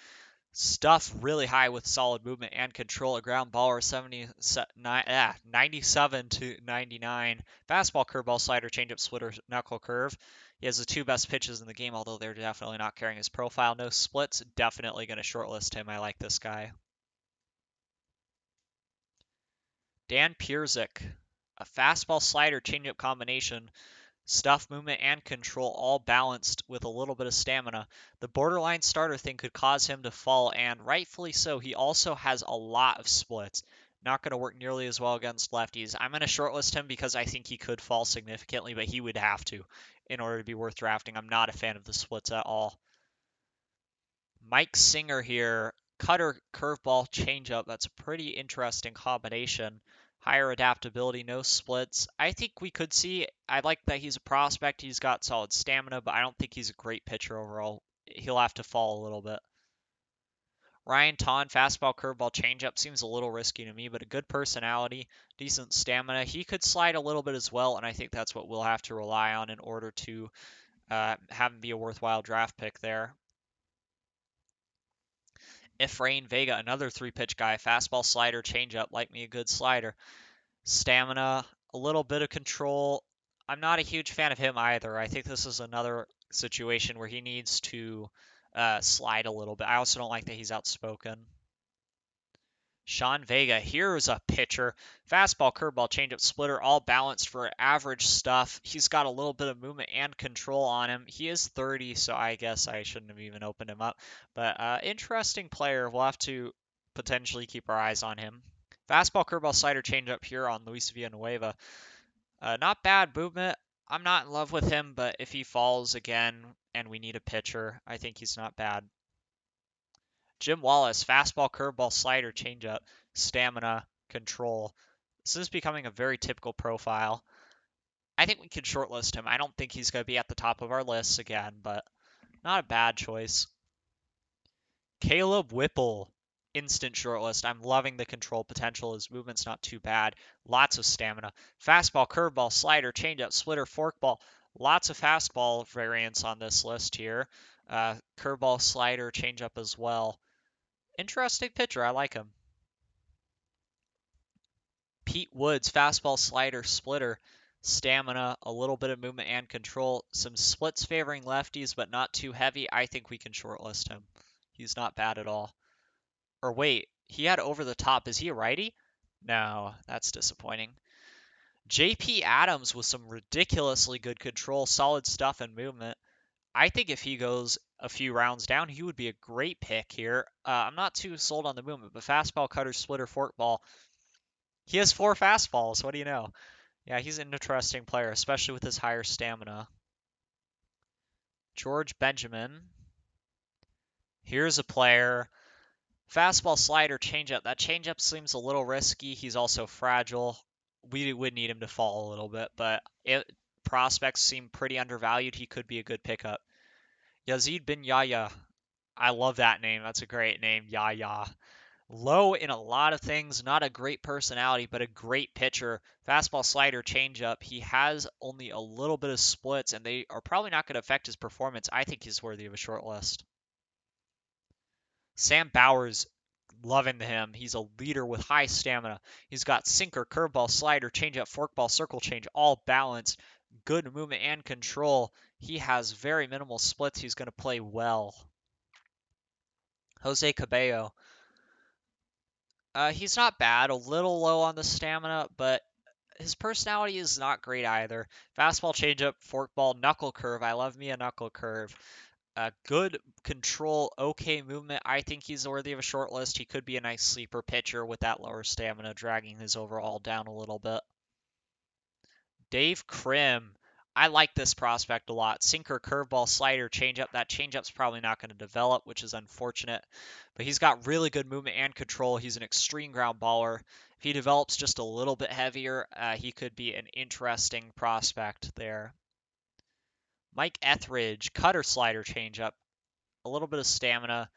Stuff really high with solid movement and control. A ground baller 97 to 99. Fastball, curveball, slider, changeup, splitter, knuckle curve. He has the two best pitches in the game, although they're definitely not carrying his profile. No splits. Definitely going to shortlist him. I like this guy. Dan Pierzik. A fastball, slider, changeup combination. Stuff, movement, and control all balanced with a little bit of stamina. The borderline starter thing could cause him to fall, and rightfully so. He also has a lot of splits. Not going to work nearly as well against lefties. I'm going to shortlist him because I think he could fall significantly, but he would have to in order to be worth drafting. I'm not a fan of the splits at all. Mike Singer here. Cutter, curveball, changeup. That's a pretty interesting combination. Higher adaptability, no splits. I think we could see, I like that he's a prospect. He's got solid stamina, but I don't think he's a great pitcher overall. He'll have to fall a little bit. Ryan Ton, fastball, curveball, changeup seems a little risky to me, but a good personality, decent stamina. He could slide a little bit as well, and I think that's what we'll have to rely on in order to have him be a worthwhile draft pick there. Efrain Vega, another 3-pitch guy, fastball, slider, changeup, like me a good slider. Stamina, a little bit of control. I'm not a huge fan of him either. I think this is another situation where he needs to slide a little bit. I also don't like that he's outspoken. Sean Vega, here's a pitcher. Fastball, curveball, changeup, splitter, all balanced for average stuff. He's got a little bit of movement and control on him. He is 30, so I guess I shouldn't have even opened him up. But interesting player. We'll have to potentially keep our eyes on him. Fastball, curveball, slider, changeup here on Luis Villanueva. Not bad movement. I'm not in love with him, but if he falls again and we need a pitcher, I think he's not bad. Jim Wallace, fastball, curveball, slider, changeup, stamina, control. This is becoming a very typical profile. I think we could shortlist him. I don't think he's going to be at the top of our lists again, but not a bad choice. Caleb Whipple, instant shortlist. I'm loving the control potential. His movement's not too bad. Lots of stamina. Fastball, curveball, slider, changeup, splitter, forkball. Lots of fastball variants on this list here. Curveball, slider, changeup as well. Interesting pitcher. I like him. Pete Woods, fastball, slider, splitter, stamina, a little bit of movement and control. Some splits favoring lefties, but not too heavy. I think we can shortlist him. He's not bad at all. Or wait, he had over the top. Is he a righty? No, that's disappointing. JP Adams with some ridiculously good control, solid stuff and movement. I think if he goes a few rounds down, he would be a great pick here. I'm not too sold on the movement, but fastball, cutter, splitter, forkball. He has 4 fastballs. What do you know? Yeah, he's an interesting player, especially with his higher stamina. George Benjamin. Here's a player. Fastball, slider, changeup. That changeup seems a little risky. He's also fragile. We would need him to fall a little bit, but prospects seem pretty undervalued. He could be a good pickup. Yazid bin Yahya. I love that name. That's a great name, Yahya. Low in a lot of things, not a great personality, but a great pitcher. Fastball, slider, changeup. He has only a little bit of splits, and they are probably not going to affect his performance. I think he's worthy of a short list. Sam Bowers, loving him. He's a leader with high stamina. He's got sinker, curveball, slider, changeup, forkball, circle change, all balanced. Good movement and control. He has very minimal splits. He's going to play well. Jose Cabello. He's not bad. A little low on the stamina, but his personality is not great either. Fastball, changeup, forkball, knuckle curve. I love me a knuckle curve. Good control, okay movement. I think he's worthy of a short list. He could be a nice sleeper pitcher with that lower stamina, dragging his overall down a little bit. Dave Krim. I like this prospect a lot. Sinker, curveball, slider, changeup. That changeup's probably not going to develop, which is unfortunate. But he's got really good movement and control. He's an extreme ground baller. If he develops just a little bit heavier, he could be an interesting prospect there. Mike Etheridge, cutter, slider, changeup. A little bit of stamina.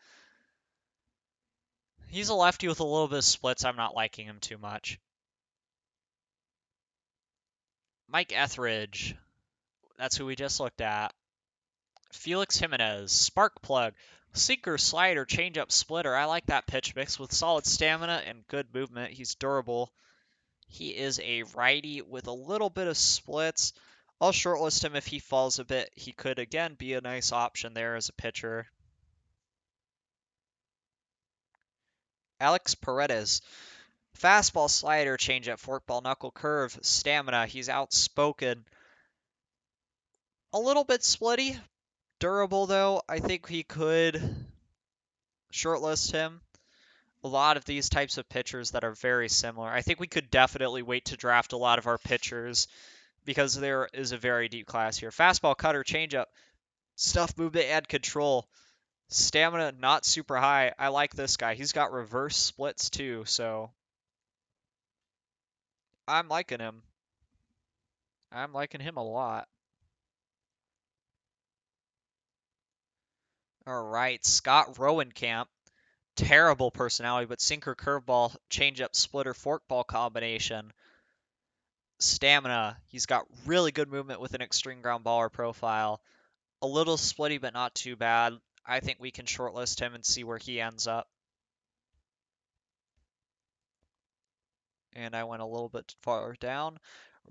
He's a lefty with a little bit of splits. I'm not liking him too much. Mike Etheridge. That's who we just looked at. Felix Jimenez, spark plug, sinker, slider, changeup, splitter. I like that pitch mix with solid stamina and good movement. He's durable. He is a righty with a little bit of splits. I'll shortlist him if he falls a bit. He could, again, be a nice option there as a pitcher. Alex Paredes. Fastball, slider, changeup, forkball, knuckle curve, stamina. He's outspoken. A little bit splitty. Durable, though. I think we could shortlist him. A lot of these types of pitchers that are very similar. I think we could definitely wait to draft a lot of our pitchers because there is a very deep class here. Fastball, cutter, changeup, stuff movement, and control. Stamina not super high. I like this guy. He's got reverse splits too, so I'm liking him. I'm liking him a lot. All right, Scott Rowenkamp. Terrible personality, but sinker, curveball, changeup, splitter, forkball combination. Stamina. He's got really good movement with an extreme ground baller profile. A little splitty, but not too bad. I think we can shortlist him and see where he ends up. And I went a little bit far down.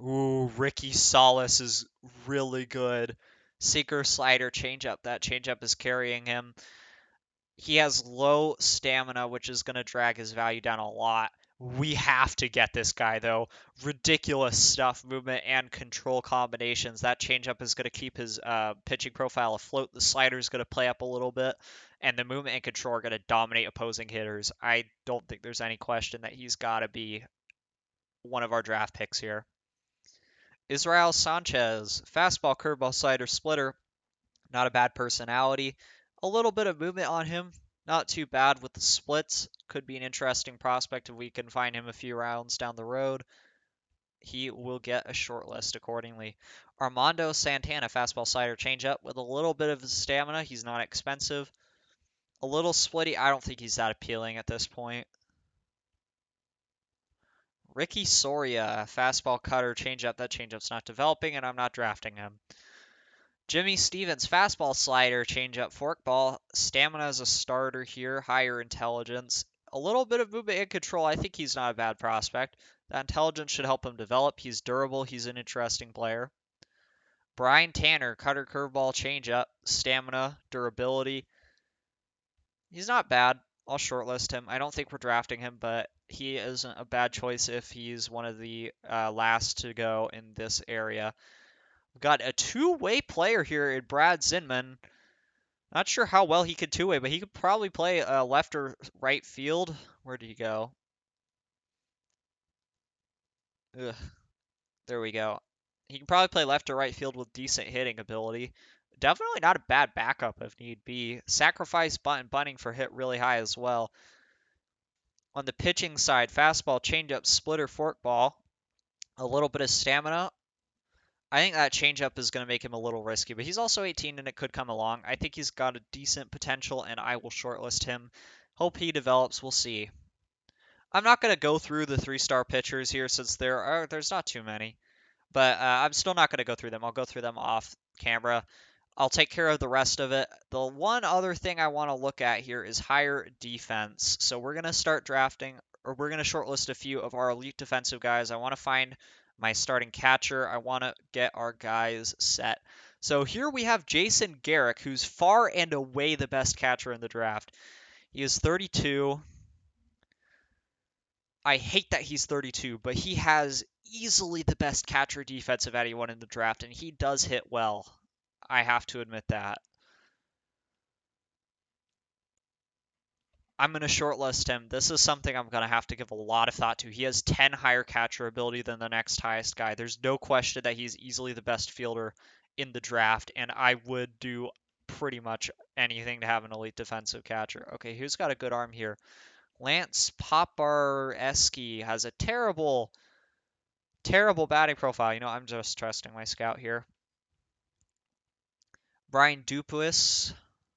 Ooh, Ricky Salas is really good. Sinker, slider, changeup. That changeup is carrying him. He has low stamina, which is going to drag his value down a lot. We have to get this guy, though. Ridiculous stuff, movement and control combinations. That changeup is going to keep his pitching profile afloat. The slider is going to play up a little bit, and the movement and control are going to dominate opposing hitters. I don't think there's any question that he's got to be one of our draft picks here. Israel Sanchez, fastball, curveball, slider, splitter. Not a bad personality. A little bit of movement on him. Not too bad with the splits. Could be an interesting prospect if we can find him a few rounds down the road. He will get a short list accordingly. Armando Santana, fastball, slider, changeup with a little bit of stamina. He's not expensive. A little splitty. I don't think he's that appealing at this point. Ricky Soria, fastball, cutter, changeup. That changeup's not developing, and I'm not drafting him. Jimmy Stevens, fastball, slider, changeup, forkball. Stamina as a starter here, higher intelligence. A little bit of movement and control. I think he's not a bad prospect. That intelligence should help him develop. He's durable. He's an interesting player. Brian Tanner, cutter, curveball, changeup, stamina, durability. He's not bad. I'll shortlist him. I don't think we're drafting him, but he isn't a bad choice if he's one of the last to go in this area. We've got a two-way player here in Brad Zinman. Not sure how well he could two-way, but he could probably play left or right field. Where did he go? Ugh, there we go. He can probably play left or right field with decent hitting ability. Definitely not a bad backup if need be. Sacrifice bunting for hit really high as well. On the pitching side, fastball, changeup, splitter, forkball. A little bit of stamina. I think that changeup is going to make him a little risky, but he's also 18 and it could come along. I think he's got a decent potential, and I will shortlist him. Hope he develops. We'll see. I'm not going to go through the 3-star pitchers here since there's not too many, but I'm still not going to go through them. I'll go through them off camera. I'll take care of the rest of it. The one other thing I want to look at here is higher defense. So we're going to start drafting, or we're going to shortlist a few of our elite defensive guys. I want to find my starting catcher. I want to get our guys set. So here we have Jason Garrick, who's far and away the best catcher in the draft. He is 32. I hate that he's 32, but he has easily the best catcher defense of anyone in the draft, and he does hit well. I have to admit that. I'm going to shortlist him. This is something I'm going to have to give a lot of thought to. He has 10 higher catcher ability than the next highest guy. There's no question that he's easily the best fielder in the draft, and I would do pretty much anything to have an elite defensive catcher. Okay, who's got a good arm here? Lance Paparesky has a terrible, terrible batting profile. You know, I'm just trusting my scout here. Brian Dupuis,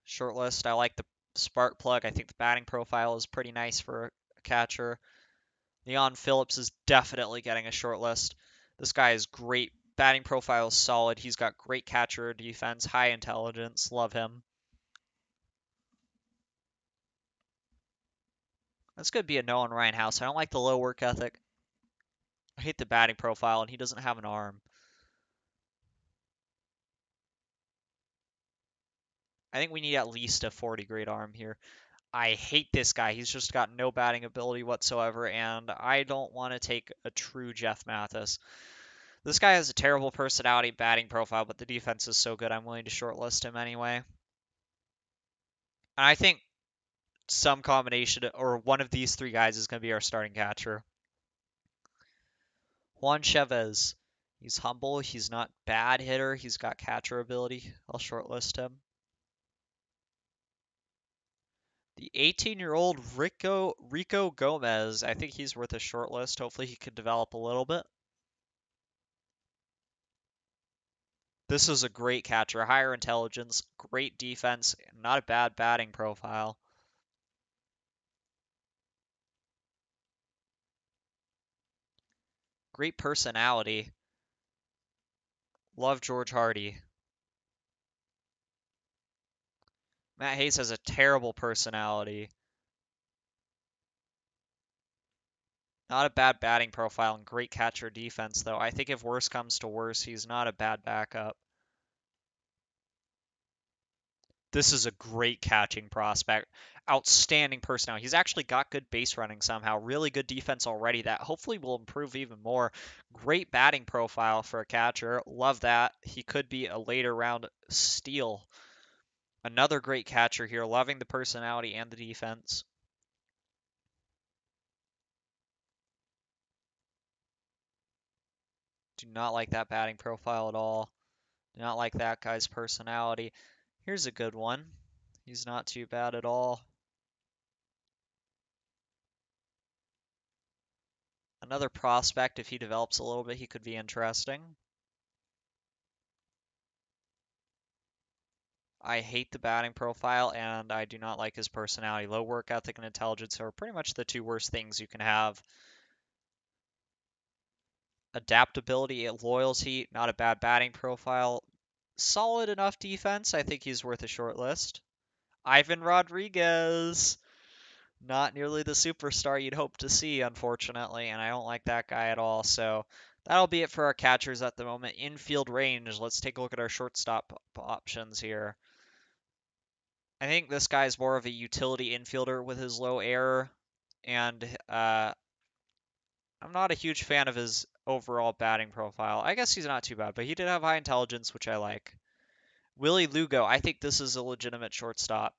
shortlist. I like the spark plug. I think the batting profile is pretty nice for a catcher. Leon Phillips is definitely getting a short list. This guy is great. Batting profile is solid. He's got great catcher defense, high intelligence. Love him. This could be a no on Ryan House. I don't like the low work ethic. I hate the batting profile, and he doesn't have an arm. I think we need at least a 40 grade arm here. I hate this guy. He's just got no batting ability whatsoever, and I don't want to take a true Jeff Mathis. This guy has a terrible personality, batting profile, but the defense is so good, I'm willing to shortlist him anyway. And I think some combination or one of these three guys is going to be our starting catcher. Juan Chavez. He's humble. He's not bad hitter. He's got catcher ability. I'll shortlist him. The 18-year-old Rico Gomez. I think he's worth a shortlist. Hopefully he can develop a little bit. This is a great catcher. Higher intelligence, great defense, not a bad batting profile. Great personality. Love George Hardy. Matt Hayes has a terrible personality. Not a bad batting profile and great catcher defense, though. I think if worse comes to worse, he's not a bad backup. This is a great catching prospect. Outstanding personality. He's actually got good base running somehow. Really good defense already that hopefully will improve even more. Great batting profile for a catcher. Love that. He could be a later round steal. Another great catcher here. Loving the personality and the defense. Do not like that batting profile at all. Do not like that guy's personality. Here's a good one. He's not too bad at all. Another prospect, if he develops a little bit, he could be interesting. I hate the batting profile, and I do not like his personality. Low work ethic and intelligence are pretty much the two worst things you can have. Adaptability, loyalty, not a bad batting profile. Solid enough defense. I think he's worth a short list. Ivan Rodriguez. Not nearly the superstar you'd hope to see, unfortunately, and I don't like that guy at all. So that'll be it for our catchers at the moment. Infield range. Let's take a look at our shortstop options here. I think this guy is more of a utility infielder with his low error, and I'm not a huge fan of his overall batting profile. I guess he's not too bad, but he did have high intelligence, which I like. Willie Lugo. I think this is a legitimate shortstop.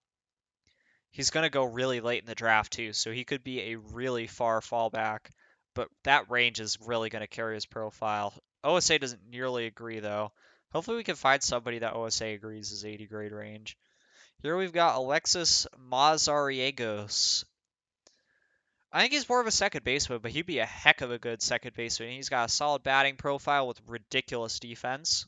He's going to go really late in the draft, too, so he could be a really far fallback, but that range is really going to carry his profile. OSA doesn't nearly agree, though. Hopefully we can find somebody that OSA agrees is 80 grade range. Here we've got Alexis Mazariegos. I think he's more of a second baseman, but he'd be a heck of a good second baseman. He's got a solid batting profile with ridiculous defense.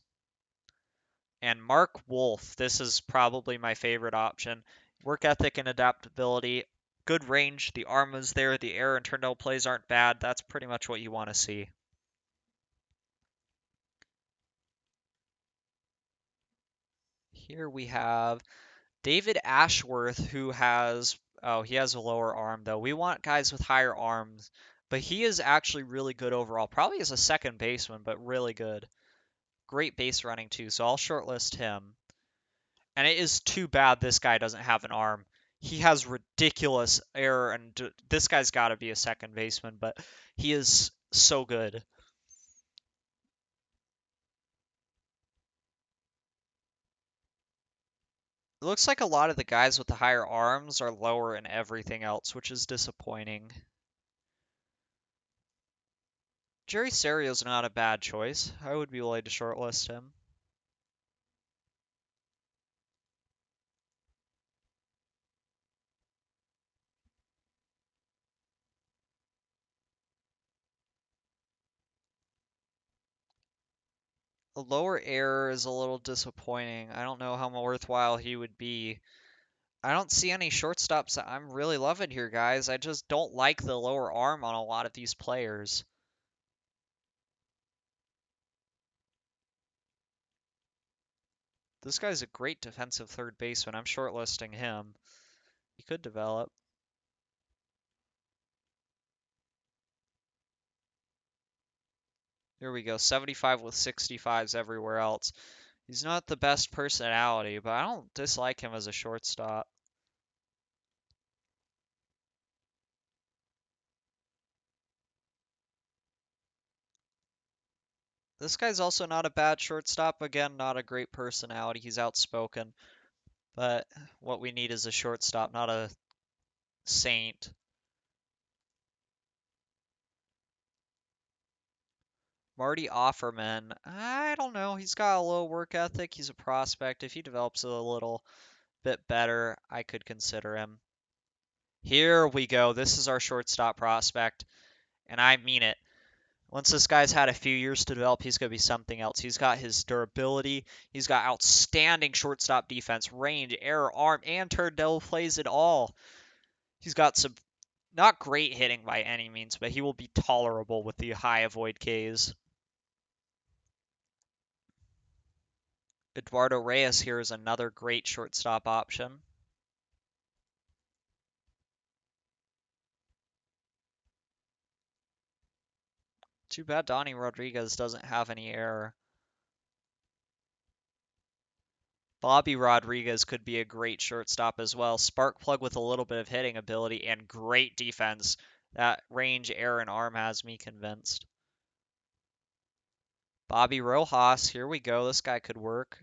And Mark Wolf, this is probably my favorite option. Work ethic and adaptability, good range, the arm is there, the error and turnout plays aren't bad. That's pretty much what you want to see. Here we have David Ashworth, who has, oh, he has a lower arm, though. We want guys with higher arms, but he is actually really good overall. Probably as a second baseman, but really good. Great base running, too, so I'll shortlist him. And it is too bad this guy doesn't have an arm. He has ridiculous error, and this guy's got to be a second baseman, but he is so good. It looks like a lot of the guys with the higher arms are lower in everything else, which is disappointing. Jerry Serio's not a bad choice. I would be willing to shortlist him. The lower error is a little disappointing. I don't know how worthwhile he would be. I don't see any shortstops that I'm really loving here, guys. I just don't like the lower arm on a lot of these players. This guy's a great defensive third baseman. I'm shortlisting him. He could develop. Here we go. 75 with 65s everywhere else. He's not the best personality, but I don't dislike him as a shortstop. This guy's also not a bad shortstop. Again, not a great personality. He's outspoken. But what we need is a shortstop, not a saint. Marty Offerman. I don't know. He's got a low work ethic. He's a prospect. If he develops a little bit better, I could consider him. Here we go. This is our shortstop prospect. And I mean it. Once this guy's had a few years to develop, he's going to be something else. He's got his durability. He's got outstanding shortstop defense, range, error, arm, and turn devil plays it all. He's got some not great hitting by any means, but he will be tolerable with the high avoid Ks. Eduardo Reyes here is another great shortstop option. Too bad Donnie Rodriguez doesn't have any error. Bobby Rodriguez could be a great shortstop as well. Spark plug with a little bit of hitting ability and great defense. That range, air, and arm has me convinced. Bobby Rojas, here we go. This guy could work.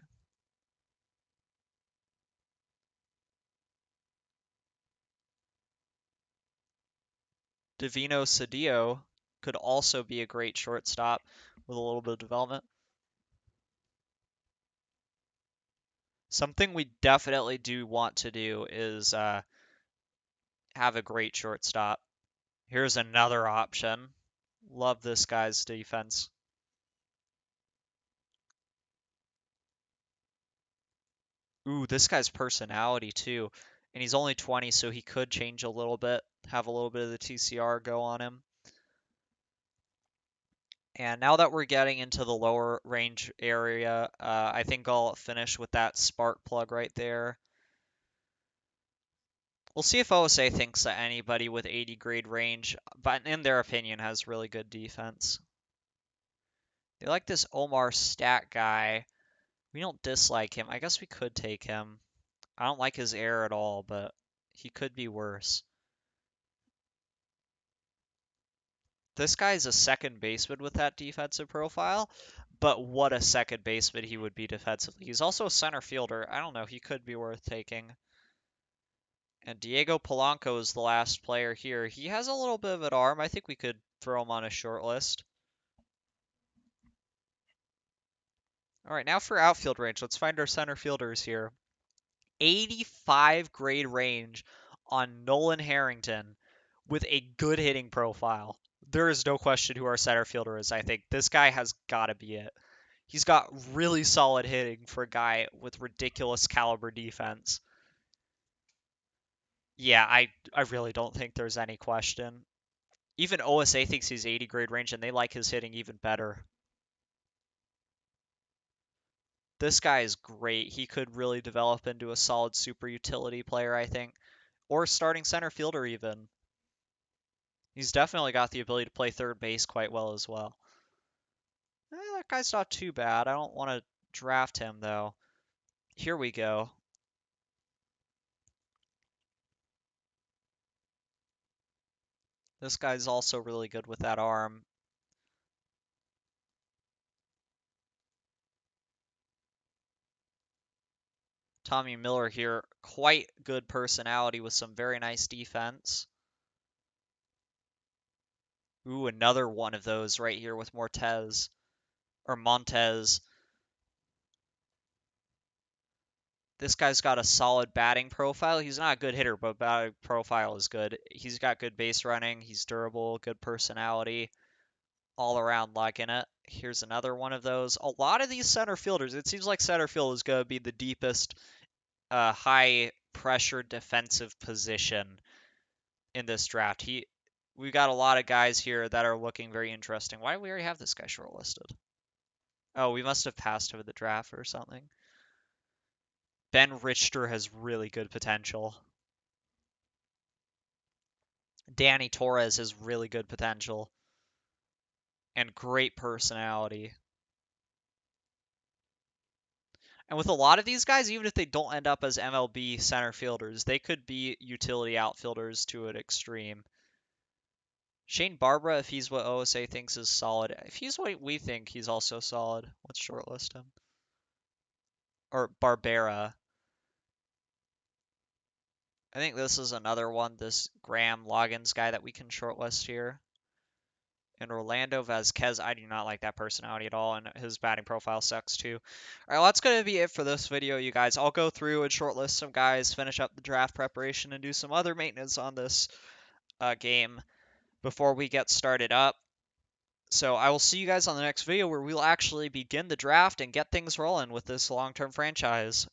Divino Cedillo could also be a great shortstop with a little bit of development. Something we definitely do want to do is have a great shortstop. Here's another option. Love this guy's defense. Ooh, this guy's personality too. And he's only 20, so he could change a little bit, have a little bit of the TCR go on him. And now that we're getting into the lower range area, I think I'll finish with that spark plug right there. We'll see if OSA thinks that anybody with 80 grade range, but in their opinion, has really good defense. They like this Omar Stat guy. We don't dislike him. I guess we could take him. I don't like his air at all, but he could be worse. This guy's a second baseman with that defensive profile, but what a second baseman he would be defensively. He's also a center fielder. I don't know. He could be worth taking. And Diego Polanco is the last player here. He has a little bit of an arm. I think we could throw him on a short list. All right, now for outfield range. Let's find our center fielders here. 85 grade range on Nolan Harrington with a good hitting profile. There is no question who our center fielder is, I think. This guy has got to be it. He's got really solid hitting for a guy with ridiculous caliber defense. Yeah, I really don't think there's any question. Even OSA thinks he's 80 grade range, and they like his hitting even better. This guy is great. He could really develop into a solid super utility player, I think. Or starting center fielder, even. He's definitely got the ability to play third base quite well as well. That guy's not too bad. I don't want to draft him, though. Here we go. This guy's also really good with that arm. Tommy Miller here, quite good personality with some very nice defense. Ooh, another one of those right here with Montez. This guy's got a solid batting profile. He's not a good hitter, but batting profile is good. He's got good base running. He's durable, good personality. All around liking it. Here's another one of those. A lot of these center fielders, it seems like center field is going to be the deepest high pressure defensive position in this draft. We've got a lot of guys here that are looking very interesting. Why do we already have this guy shortlisted? Oh, we must have passed over the draft or something. Ben Richter has really good potential. Danny Torres has really good potential. And great personality. And with a lot of these guys, even if they don't end up as MLB center fielders, they could be utility outfielders to an extreme. Shane Barbara, if he's what OSA thinks is solid. If he's what we think, he's also solid. Let's shortlist him. Or Barbera. I think this is another one, this Graham Loggins guy that we can shortlist here. And Orlando Vasquez, I do not like that personality at all, and his batting profile sucks too. All right, well, that's going to be it for this video, you guys. I'll go through and shortlist some guys, finish up the draft preparation, and do some other maintenance on this game before we get started up. So I will see you guys on the next video where we'll actually begin the draft and get things rolling with this long-term franchise.